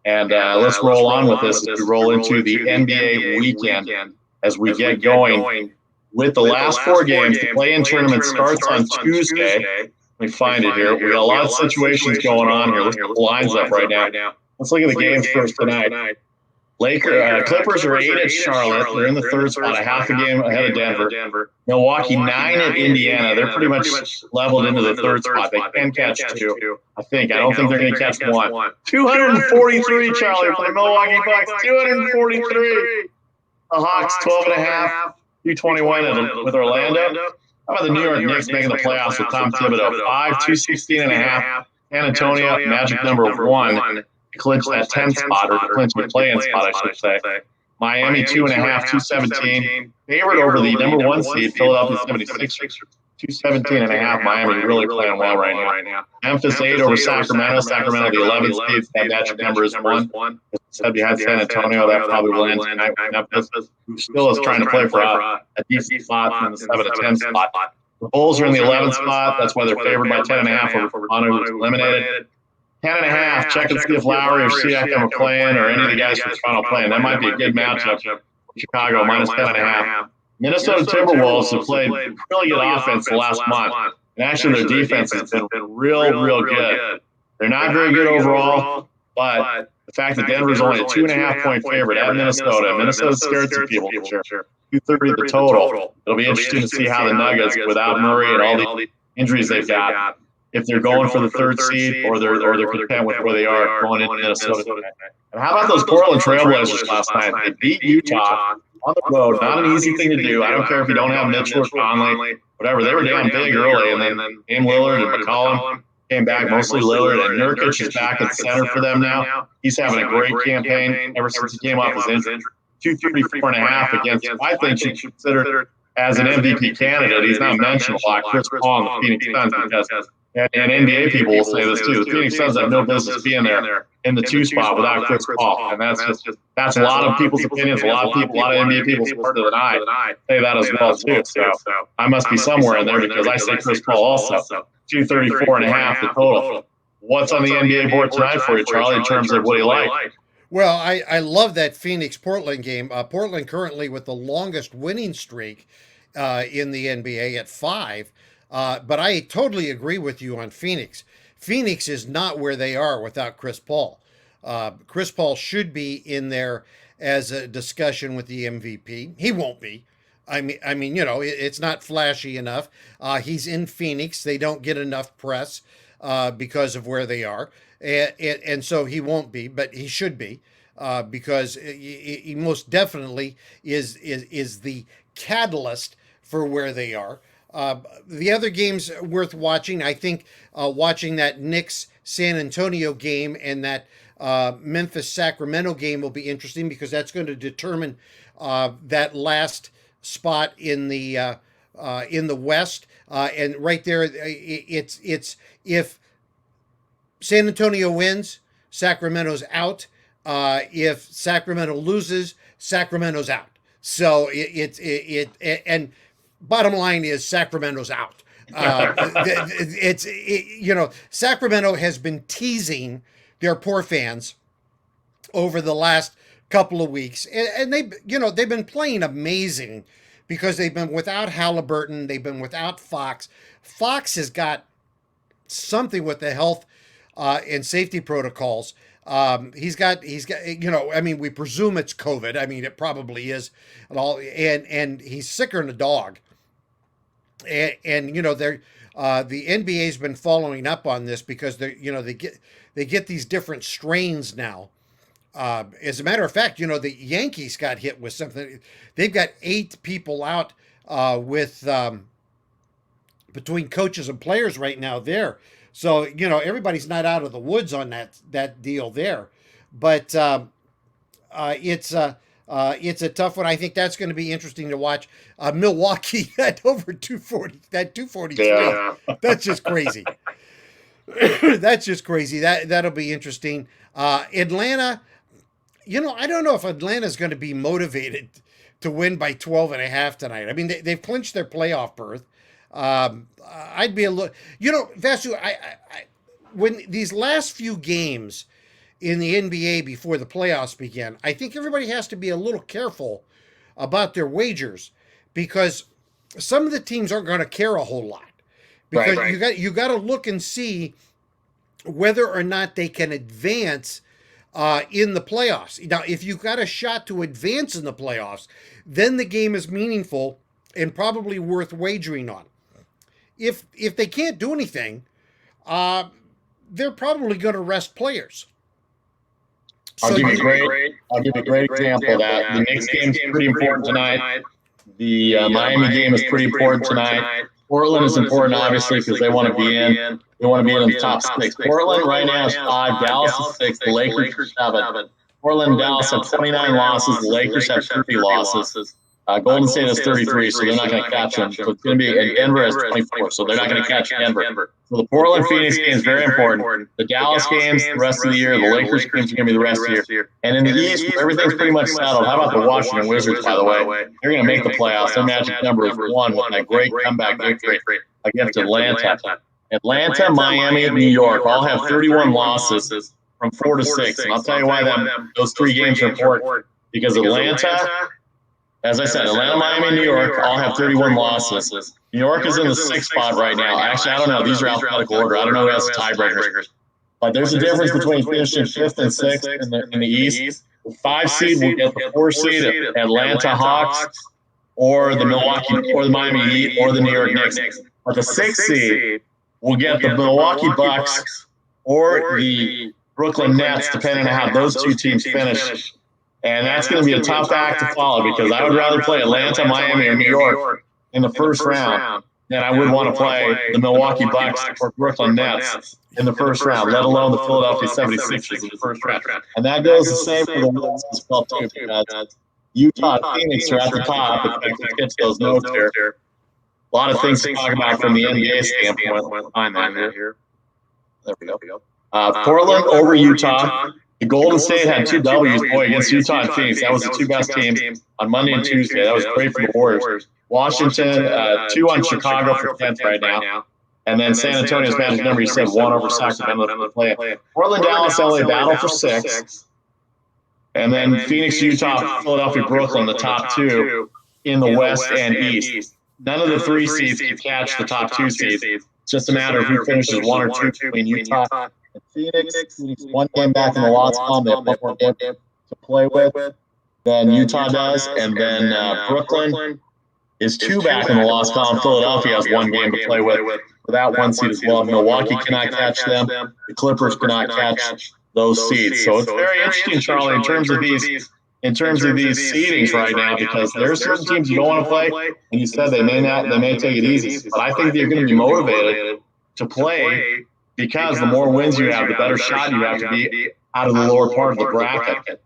And let's roll on with this as we roll into the NBA weekend as we get going with the last 4 games. The play-in tournament starts on Tuesday. Let me find it here. We got a lot of situations going on here. Let's put the lines up right now. Let's look at the games first tonight. Clippers are 8 at Charlotte. They're in the 3rd spot, a half a game ahead of Denver. Milwaukee 9 at Indiana. They're pretty much leveled into the 3rd spot. They can catch 2, I think. I don't think they're going to catch 1. 243, Charlie, for the Milwaukee Bucks. 243. The Hawks 12.5. 221 with Orlando. How about the New York Knicks making the playoffs with Tom Thibodeau? 5, 216.5. San Antonio, magic number 1. Clinch that 10 spot, or clinch the play-in spot, I should say. Miami 2.5, 217. Favored over the number 1 seed, Philadelphia 76ers. 217.5. Miami really playing well right now. Memphis 8 over Sacramento. Sacramento the 11th seed. That magic number is 1. As I said, behind San Antonio, that probably will end tonight with Memphis, who still is trying to play for a decent spot in the 7 to 10 spot. The Bulls are in the 11th spot. That's why they're favored by 10.5 over Toronto, who was eliminated. 10.5. Check and see if Lowry or Siakam are playing, or any of the guys from Toronto playing. That might be a good matchup. Chicago minus 10.5. Minnesota Timberwolves have played really good offense the last month, and actually their defense has been real good. They're not very good overall, but the fact that Denver's only a 2.5 point favorite at Minnesota, Minnesota's scared some people for sure. 230 the total. It'll be interesting to see how the Nuggets, without Murray and all the injuries they've got, if they're going for the 3rd seed or they're content with where they are going into Minnesota today. And how about those Portland Trailblazers last night? They beat Utah on the road. Not an easy thing to do. I don't care if you don't have Mitchell or Conley, whatever. They were down big early, and then Dame Lillard and McCollum came back, mostly Lillard, and Nurkic is back at center for them now. He's having a great campaign ever since he came off his injury. 234.5 against, I think, should consider as an MVP candidate. He's not mentioned a lot. Chris Paul and the Phoenix Suns, because and NBA people will say this too. The Phoenix Suns have no business being there in the 2 spot without Chris Paul, and that's a lot of people's opinions. A lot of NBA people smarter than I say that as well too. So I must be somewhere in there because I say Chris Paul also. 234.5 the total. What's on the NBA board tonight for you, Charlie, in terms of what you like? Well, I love that Phoenix-Portland game. Portland currently with the longest winning streak in the NBA at 5. But I totally agree with you on Phoenix. Phoenix is not where they are without Chris Paul. Chris Paul should be in there as a discussion with the MVP. He won't be. I mean, it's not flashy enough. He's in Phoenix. They don't get enough press because of where they are, and so he won't be. But he should be because he most definitely is the catalyst for where they are. The other games worth watching, I think, watching that Knicks San Antonio game and that Memphis Sacramento game will be interesting because that's going to determine that last spot in the West. And right there, it's if San Antonio wins, Sacramento's out. If Sacramento loses, Sacramento's out. So and bottom line is Sacramento's out. Sacramento has been teasing their poor fans over the last couple of weeks, and they've been playing amazing because they've been without Halliburton, they've been without Fox. Fox has got something with the health and safety protocols. He's got, we presume it's COVID. I mean, it probably is, and he's sicker than a dog. And the NBA's been following up on this because they get these different strains now. As a matter of fact, the Yankees got hit with something. They've got 8 people out with between coaches and players right now there. So everybody's not out of the woods on that deal there, but it's It's a tough one. I think that's going to be interesting to watch. Milwaukee at over 240, that 243. Yeah. That's just crazy. That's just crazy. That'll be interesting. Atlanta, I don't know if Atlanta's going to be motivated to win by 12 and a half tonight. I mean, they've clinched their playoff berth. I'd be a little, Vasu, when these last few games in the NBA before the playoffs begin, I think everybody has to be a little careful about their wagers because some of the teams aren't going to care a whole lot because you got to look and see whether or not they can advance in the playoffs. Now, if you've got a shot to advance in the playoffs, then the game is meaningful and probably worth wagering on. If they can't do anything, they're probably going to rest players. I'll give you a great example of that. The Knicks game is pretty important tonight. The Miami game is pretty important tonight. Portland is important, obviously, because they want to be in. They want to be in the top 6. Portland right now is 5. Dallas is 6. The Lakers are 7. Portland and Dallas have 29 losses. The Lakers have 30 losses. Golden State has 33, so they're not going to catch them. So it's going to be, and Denver has 24, so they're not going to catch Denver. So the Portland-Phoenix game is very important. The Dallas games, the rest of the year. The Lakers games are going to be the rest of the year. And in the East, everything's pretty much settled. How about the Washington Wizards, by the way? They're going to make the playoffs. Their magic number is 1 with that great comeback victory against Atlanta. Atlanta, Miami, and New York all have 31 losses from 4 to 6. And I'll tell you why those 3 games are important. Because Atlanta, as I said, Atlanta, Miami, and New York all have 31 losses. New York is in the 6th spot right now. Actually, I don't know. These are alphabetical order. I don't know who has the tiebreakers. But there's a difference between finishing 5th and 6th in the East. The 5 seed will get the 4 seed, Atlanta Hawks, or the Milwaukee, or the Miami Heat, or the New York Knicks. But the 6th seed will get the Milwaukee Bucks or the Brooklyn Nets, depending on how those 2 teams finish. And that's going to be a tough act to follow because I would rather play Atlanta, Miami, or New York in the first round than I would want to play the Milwaukee Bucks or Brooklyn Nets in the first round, let alone the Philadelphia 76ers in the first round. And that goes the same for the West as well, too, because Utah and Phoenix are at the top. Let's get to those notes here. A lot of things to talk about from the NBA standpoint. Find that here. There we go. Portland over Utah. The Golden State had 2 W's, against Utah and Phoenix. That was the 2 best teams on Monday and Tuesday. That was great for the Warriors. Washington, 2 on Chicago for 10th right now. And then San Antonio's magic number, you said 1 over Sacramento. Portland, Dallas, LA battle for 6. And then Phoenix, Utah, Philadelphia, Brooklyn, the top 2 in the West and East. None of the 3 seeds can catch the top 2 seeds. It's just a matter of who finishes 1 or 2 between Utah and Phoenix. 1 game back in the loss column. They have 1 more game to play with than Utah does. And then Brooklyn is 2 back in the loss column. Philadelphia has 1 game to play with for that 1 seed as well. Milwaukee cannot catch them. The Clippers cannot catch those seeds. So it's very interesting, Charlie, in terms of these seedings right now, because there are certain teams you don't want to play, and you said they may take it easy. But I think they're going to be motivated to play because the more wins you have, the better shot you have to be out of the lower part of the bracket.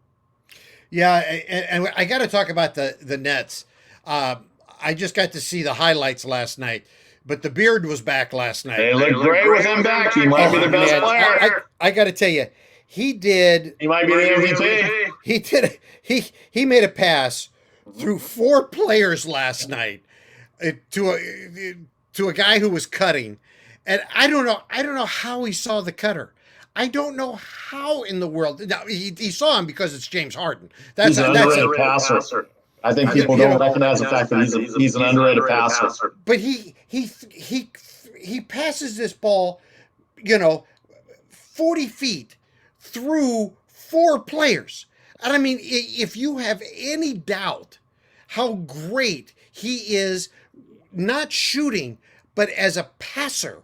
Yeah, and I got to talk about the Nets. I just got to see the highlights last night, but the Beard was back last night. They look great with him back. He might be the best player. I got to tell you, he might be the MVP. He made a pass through 4 players last night to a guy who was cutting. And I don't know how he saw the cutter. I don't know how in the world. Now, he saw him because it's James Harden. He's an underrated passer. I think people don't recognize the fact that he's an underrated passer. But he passes this ball, 40 feet through 4 players. And I mean, if you have any doubt how great he is, not shooting, but as a passer,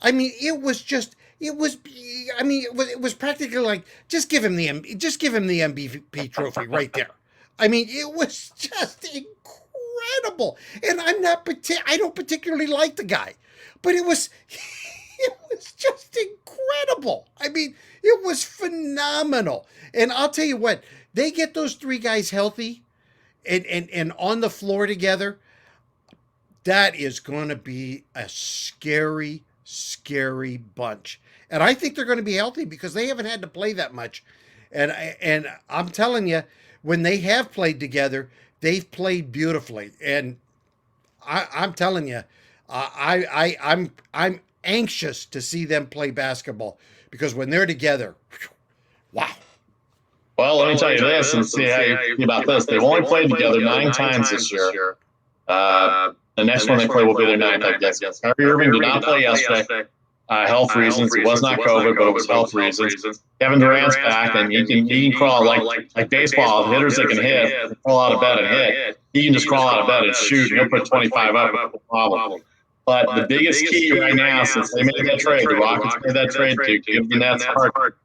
I mean, it was practically like, just give him the MVP trophy right there. I mean, it was just incredible. And I don't particularly like the guy, but it was It was just incredible. I mean, it was phenomenal. And I'll tell you what, they get those three guys healthy and on the floor together, that is going to be a scary, scary bunch. And I think they're going to be healthy because they haven't had to play that much. And I'm telling you, when they have played together, they've played beautifully. And I'm telling you, I'm anxious to see them play basketball because when they're together, wow. Well, let me tell you this and see how you feel about this. They've only played together 9 times this year. The next one they play will be their ninth, I guess. Kyrie Irving did not play yesterday. Health reasons. It was not COVID, but it was health reasons. Kevin Durant's back, and he can crawl like baseball. Hitters that can hit, crawl out of bed and hit. He can just crawl out of bed and shoot. He'll put 25 up, no problem. But the biggest key right now, since they made that trade, the Rockets made that trade to give the Nets heart.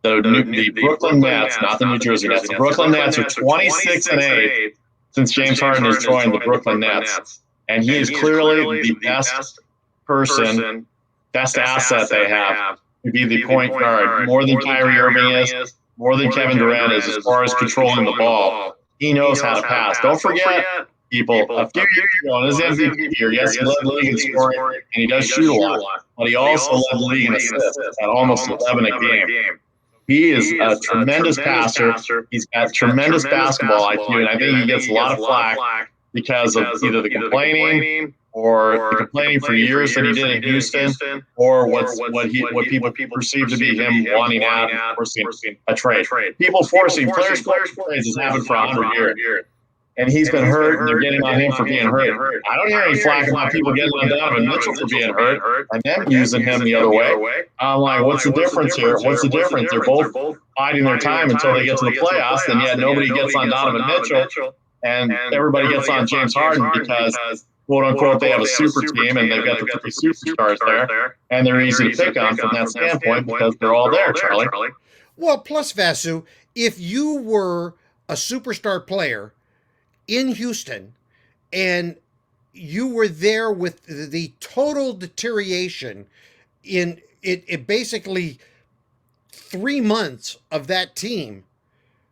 The Brooklyn Nets, not the New Jersey Nets. The Brooklyn Nets are 26-8 since James Harden has joined the Brooklyn Nets, and he is clearly the best person, best asset they have to be the point guard, more than Kyrie Irving is, more than Kevin Durant is as far as controlling the ball. He knows how to pass. Don't forget, people, a few years ago in his MVP year, yes, he led the league in scoring, and he does shoot a lot, but he also led the league in assists at almost 11 a game. He is a tremendous passer. He's got tremendous basketball IQ, and I think he gets a lot of flack because of either the complaining or the complaining for years that he did in Houston, or what people perceive to be him wanting out and forcing a trade. People forcing players trades has happened for 100 years. And he's been hurt, and they're getting on him for being hurt. I don't hear any flack about people getting on Donovan Mitchell for being hurt and them using him the other way. I'm like, what's the difference here? What's the difference? They're both biding their time until they get to the playoffs, and yet nobody gets on Donovan Mitchell, and everybody gets on James Harden because, quote unquote, they have a super team and they've got the three superstars there, and they're easy to pick on from that standpoint because they're all there, Charlie. Well, plus, Vasu, if you were a superstar player in Houston and you were there with the total deterioration in it basically 3 months of that team,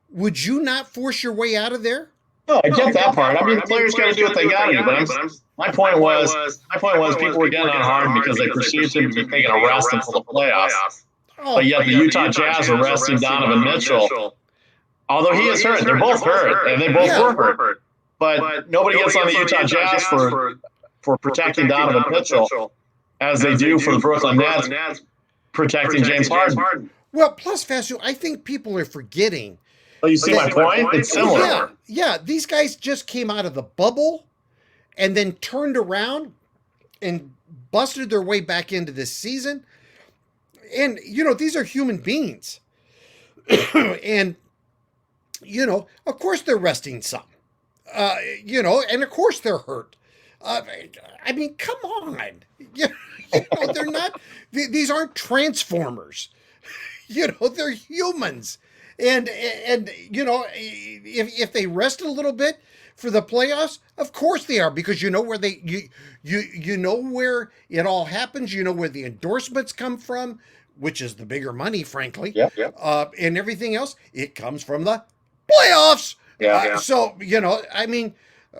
would you not force your way out of there? No, I get that part. I mean, the players got to do what they got to do. But my point was people were getting on Harden because they perceived him to be taking a rest until the playoffs. But yet the Utah Jazz are resting Donovan Mitchell. Although he is hurt, they're both hurt, and they both were hurt. But nobody gets on the Utah Jazz for protecting Donovan Mitchell as they do for the Brooklyn Nets protecting James Harden. Well, plus, Vasu, I think people are forgetting. Oh, you see my point? It's similar. Yeah, these guys just came out of the bubble and then turned around and busted their way back into this season. And, these are human beings. And, of course they're resting some. And of course they're hurt. I mean, come on. They're not, these aren't transformers. They're humans. And if they rested a little bit for the playoffs, of course they are, because you know where you know where it all happens. You know where the endorsements come from, which is the bigger money, frankly. And everything else, it comes from the playoffs. So, I mean,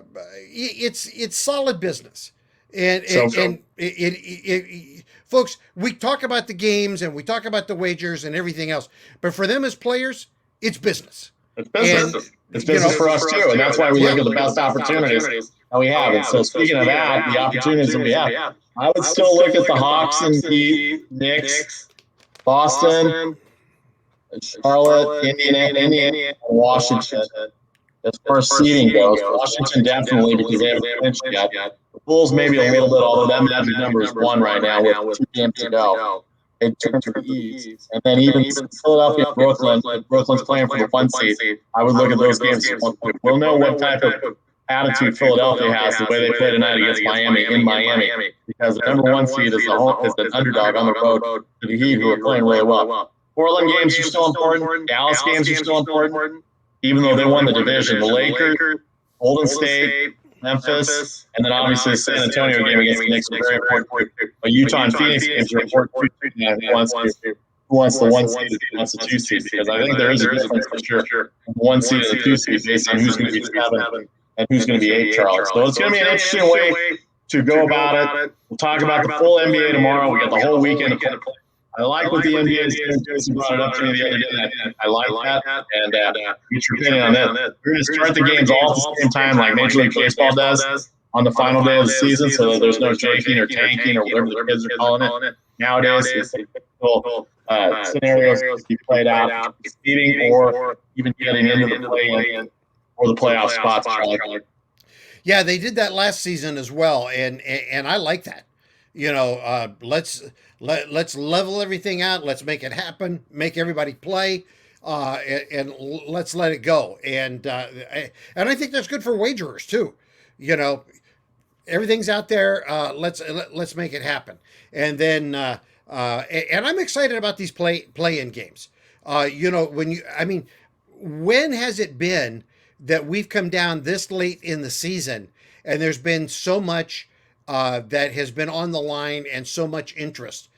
it's solid business. And folks, we talk about the games and we talk about the wagers and everything else, but for them as players, it's business. It's business. And, it's business for us too, and that's why we look at the best opportunities that we have. And so, speaking of that, the opportunities that we have, I would still look at the Hawks and the Knicks, Boston, Charlotte, Indiana, Washington. As far as seeding goes, Washington definitely, because they haven't clinched yet. The Bulls maybe a little bit, although that magic number is 1 right now with 2 games to go. In terms of East. And then even Philadelphia, Brooklyn, if Brooklyn's playing for the 1 seed, I would look at those games. We'll know what type of attitude Philadelphia has the way they play tonight against Miami in Miami, because the number 1 seed is an underdog on the road to the Heat, who are playing really well. Portland games are still important. Dallas games are still important. Even though they won the division, the Lakers, Golden State, Memphis, and then obviously the San Antonio game against the Knicks are very important. But Utah and Phoenix games are important too. Who wants the 1 seed and who wants the 2 seed? Because I think there is a difference for sure. The 1 seed and the 2 seed based on who's going to be 7 and who's going to be 8, Charlie. So it's going to be an interesting way to go about it. We'll talk about the full NBA tomorrow. We got the whole weekend to play. I like what the NBA is doing. Jason brought it up to me the other day. I like that. And get your opinion on that. We're going to start the games all at the same time, like Major League Baseball does, on the final day of the season, so that there's no janking or tanking or whatever the kids are calling it. Nowadays, it's scenarios to be played out, seeding or even getting into the play-in or the playoff spots. Yeah, they did that last season as well, and I like that. Let's level everything out. Let's make it happen. Make everybody play, and let's let it go. And I think that's good for wagerers too. Everything's out there. Let's make it happen. And then and I'm excited about these play-in games. When has it been that we've come down this late in the season and there's been so much that has been on the line and so much interest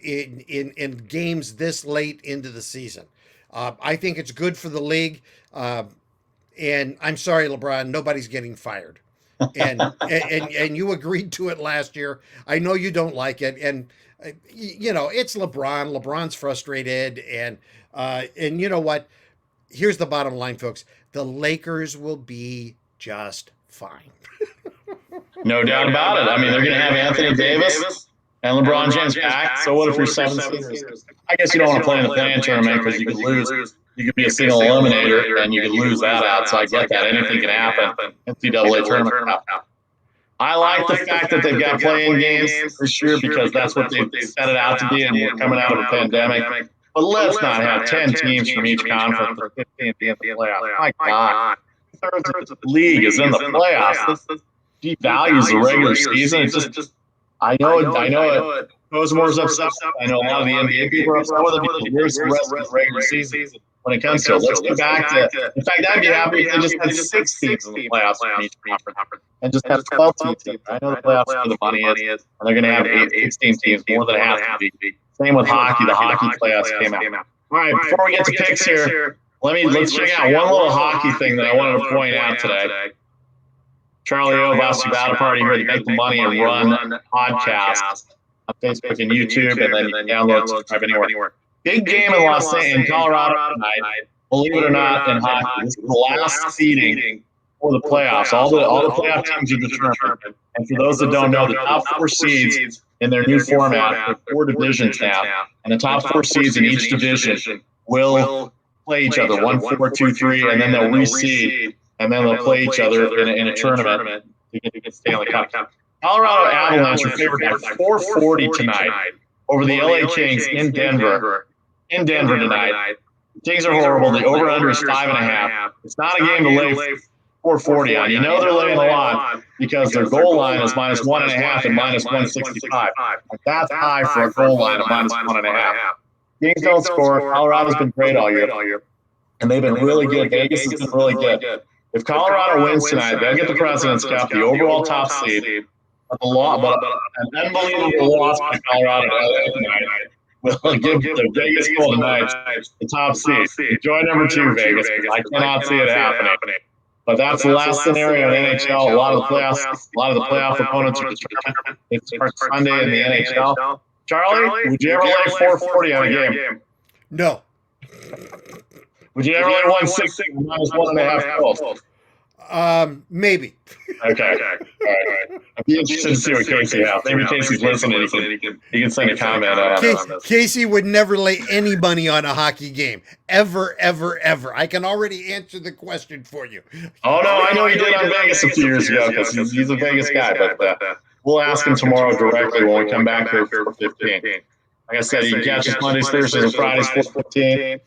in games this late into the season? I think it's good for the league. And I'm sorry, LeBron, nobody's getting fired. And you agreed to it last year. I know you don't like it, and it's LeBron. LeBron's frustrated, and you know what? Here's the bottom line, folks. The Lakers will be just fine. No doubt about it. I mean, they're going to have Anthony Davis and LeBron James back. So what if you're 7 seeders? I guess you don't want to play in the play-in tournament because you could lose. You could be a single eliminator and you could lose that out. So I get that. Anything can happen. NCAA tournament. I like the fact that they've got play-in games for sure because that's what they've set it out to be, and we're coming out of a pandemic. But let's not have 10 teams from each conference or 15 be in the playoffs. My God. 2/3 of the league is in the playoffs. This devalues the regular season. It's just, I know it. Rosemore's upset. I know a lot of the NBA people are upset with it because where's the rest of the regular season when it comes to it? Let's get back to, in fact, I'd be happy if they just had 6 teams in the playoffs from each conference and just have 12 teams. I know the playoffs where the money is, and they're going to have 16 teams, more than half to be. Same with hockey. The hockey playoffs came out. All right, before we get to picks here, let's check out one little hockey thing that I wanted to point out today. Charlie O, Vasu Battle Party here to make the money and run podcast on Facebook and YouTube, and then you can download and subscribe anywhere. Big game in Colorado tonight. Believe it or not, in hockey, this is the last seeding for the playoffs. All the playoff teams are determined. And for those that don't know, the top 4 seeds in their new format, 4 divisions now, and the top 4 seeds in each division will play each other 1, 4, 2, 3, and then they'll reseed, and then they'll play each other in a tournament to get Stanley Cup. Colorado Avalanche are favored by 440 tonight over the LA Kings in Denver. In Denver tonight. The Kings are horrible. The over-under is 5.5. It's not a game to lay 440 on. You know they're laying a lot because their goal line is minus 1.5 and minus 165. Like that's high for a goal line of minus 1.5. Kings don't score. Colorado's been great all year. And they've been really good. Vegas has been really good. If Colorado wins tonight, they'll get the President's Cup, the overall top seed. But an unbelievable loss by Colorado tonight will give the Vegas Golden Knights the top seed. Enjoy number 2, Vegas. I cannot see it happening. But that's the last scenario in the NHL. A lot of the playoff opponents are determined. It starts Sunday in the NHL. Charlie, would you ever lay 440 on a game? No. Would you ever lay 160 minus 1.5 goals? Maybe. Okay. All right. I'd be interested to see what Casey has. Maybe Casey's listening. He can send a comment on this. Casey would never lay any money on a hockey game. Ever, ever, ever. I can already answer the question for you. Oh, no, I know he did on Vegas a few years ago because he's a Vegas guy. But we'll ask him tomorrow directly when we come back here for 4:15. Like I said, he can catch us Mondays, Thursdays, and Fridays, 4:15.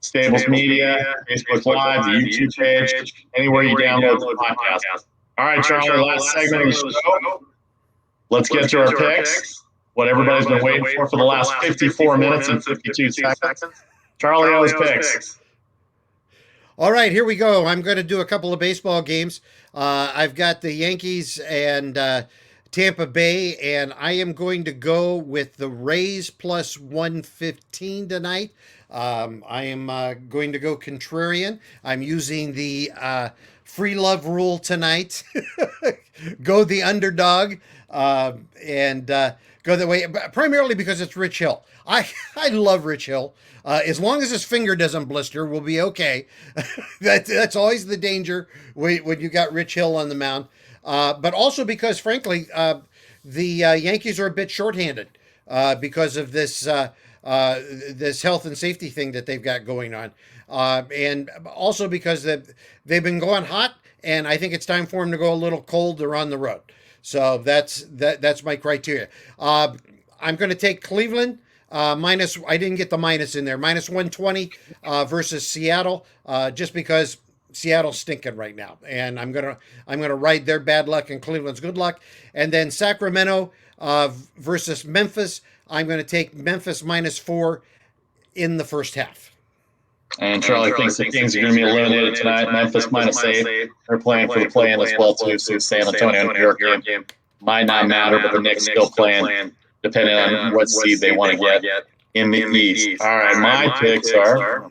Stables Media, Facebook Live, the YouTube page, anywhere you download the podcast. All right, Charlie, last segment of the show. Let's get to our picks. What everybody's been waiting for the last 54 minutes and 52 seconds. Charlie O's picks. All right, here we go. I'm going to do a couple of baseball games. I've got the Yankees and Tampa Bay, and I am going to go with the Rays plus 115 tonight. I am going to go contrarian. I'm using the free love rule tonight. Go the underdog, and go that way, primarily because it's Rich Hill. I love Rich Hill. As long as his finger doesn't blister, we'll be okay. That's always the danger when you got Rich Hill on the mound. But also because, frankly, the Yankees are a bit shorthanded because of this health and safety thing that they've got going on, and also because they've been going hot, and I think it's time for them to go a little cold. They're on the road, so that's my criteria. I'm going to take Cleveland. Minus, I didn't get the minus in there. Minus 120 versus Seattle, just because Seattle's stinking right now, and I'm gonna ride their bad luck and Cleveland's good luck. And then Sacramento versus Memphis. I'm going to take Memphis minus 4 in the first half. And Charlie thinks the Kings are going to be eliminated tonight. Memphis minus 8. They're playing for the play-in as well too. So San Antonio New York game might not matter, but the Knicks still playing, depending on what seed they want to get in the East. All right, my picks are.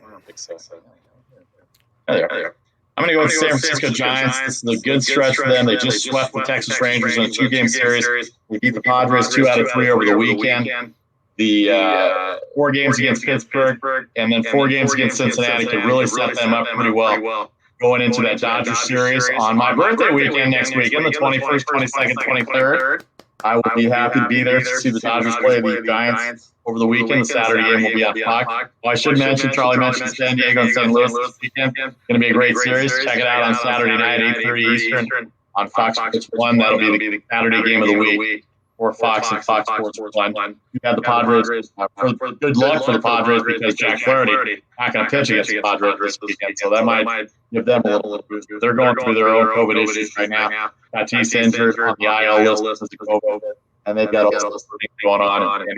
There they are. I'm going to go with San Francisco Giants. This is a good stretch for them. They just swept the Texas Rangers in a 2-game series. We beat the Padres 2 out of 3 over the weekend. The 4 games against Pittsburgh and then 4 games against Cincinnati could really set them up pretty well going into that Dodgers series on my birthday weekend next weekend, the 21st, 22nd, 23rd. I will be happy to be there to see the Dodgers play the Giants over the weekend. The Saturday game will be on Fox. Well, I should mention, Charlie mentioned San Diego and St. Louis this weekend. Going to be a great series. Check it out on Saturday night, 8:30 Eastern on Fox Sports 1. That'll be the Saturday game of the week for Fox and Fox Sports 1. You have the Padres. Good luck for the Padres because Jack Flaherty not going to pitch against the Padres this weekend, so that might give them a little boost. They're going through their own COVID issues right now. Tatis injured on the IL list as a COVID, and they've got all those things going on. And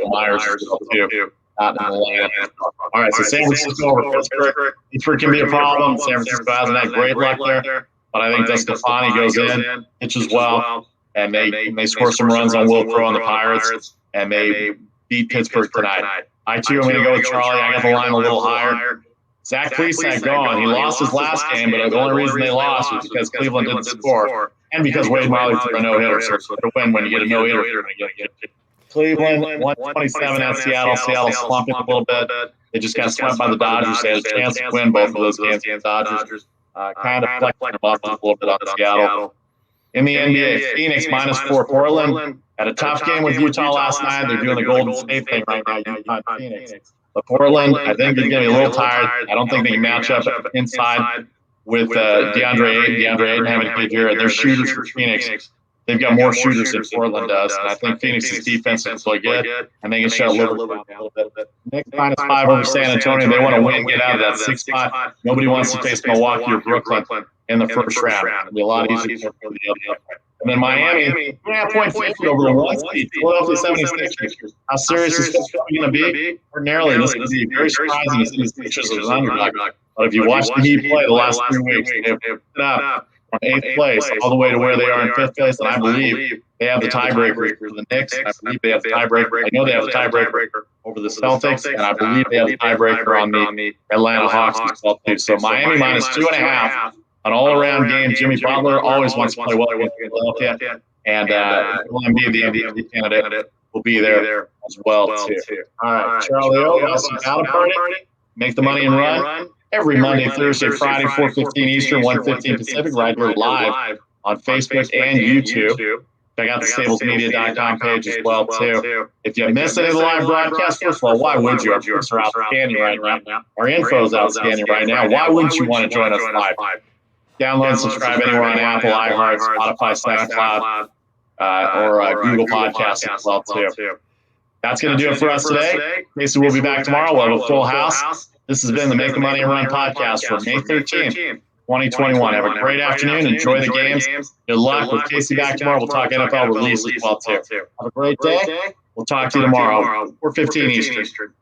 Myers as well too. Not in the lineup. All right, so San Francisco over Pittsburgh. Pittsburgh can be a problem. San Francisco hasn't had great luck there, but I think DeSclafani goes in, pitches well, and they score some runs on Will Crowe and the Pirates, and they beat Pittsburgh tonight. I too am going to go with Charlie. I got the line a little higher. Zach Plesac gone. He lost his last game, but the only reason they lost was because Cleveland didn't score, and because Wade Miley threw a no-hitter. So it's a win when you get a no-hitter. Cleveland 127 at Seattle. Seattle slumping a little bit. They just got swept by the Dodgers. They had a chance to win both of those games against the Dodgers. Kind of flexing them up a little bit on Seattle. In the NBA, Phoenix minus 4. Portland had a tough game with Utah last night. They're doing the Golden State thing right now. Utah and Phoenix. But Portland, I think they're going to be a little tired. I don't think they can match up inside with DeAndre Ayton. DeAndre Ayton having a good year, and their shooters for Phoenix. They've got more shooters than Portland does, and I think Phoenix's defense is really good, and they can shut a little bit. Knicks minus 5 over San Antonio. They want to win, get out of that 6 spot. Nobody wants to face Milwaukee or Brooklyn in the first round. It'll be a lot easier for the other. And then Miami, 3.5-point favorite over the 1 seed, Philadelphia 76ers. How serious is this going to be? Ordinarily, this would be very surprising to see the Sixers as an underdog. But if you watch the Heat play the last 3 weeks, they've put it up from 8th place all the way to where they are in 5th place, and I believe they have the tiebreaker for the Knicks. I believe they have the tiebreaker. I know they have the tiebreaker over the Celtics, and I believe they have the tiebreaker on the Atlanta Hawks as well too. So Miami minus 2.5. An all-around game. Jimmy Butler always wants to play well against Philadelphia, and Embiid, the MVP candidate, will be there as well too. All right, Charlie O, some Battle Party. Make the money and run every Monday, Thursday, Friday, 4:15 Eastern, 1:15 Pacific, right here live on Facebook and YouTube. Check out the stablesmedia.com page as well too. If you miss any of the live broadcasts, first of all, why would you? Our books are outstanding right now. Our info is outstanding right now. Why wouldn't you want to join us live? Download and subscribe anywhere on Apple, iHeart, Spotify, SoundCloud, or Google Podcasts as well too. That's going to do it for us today. Casey will be back tomorrow. We'll have a full house. This has been the Make the Money and Run podcast for May 13th, 2021. Have a great afternoon. Enjoy the games. Good luck. With Casey back tomorrow, we'll talk NFL release as well too. Have a great day. We'll talk to you tomorrow. 4:15 Eastern.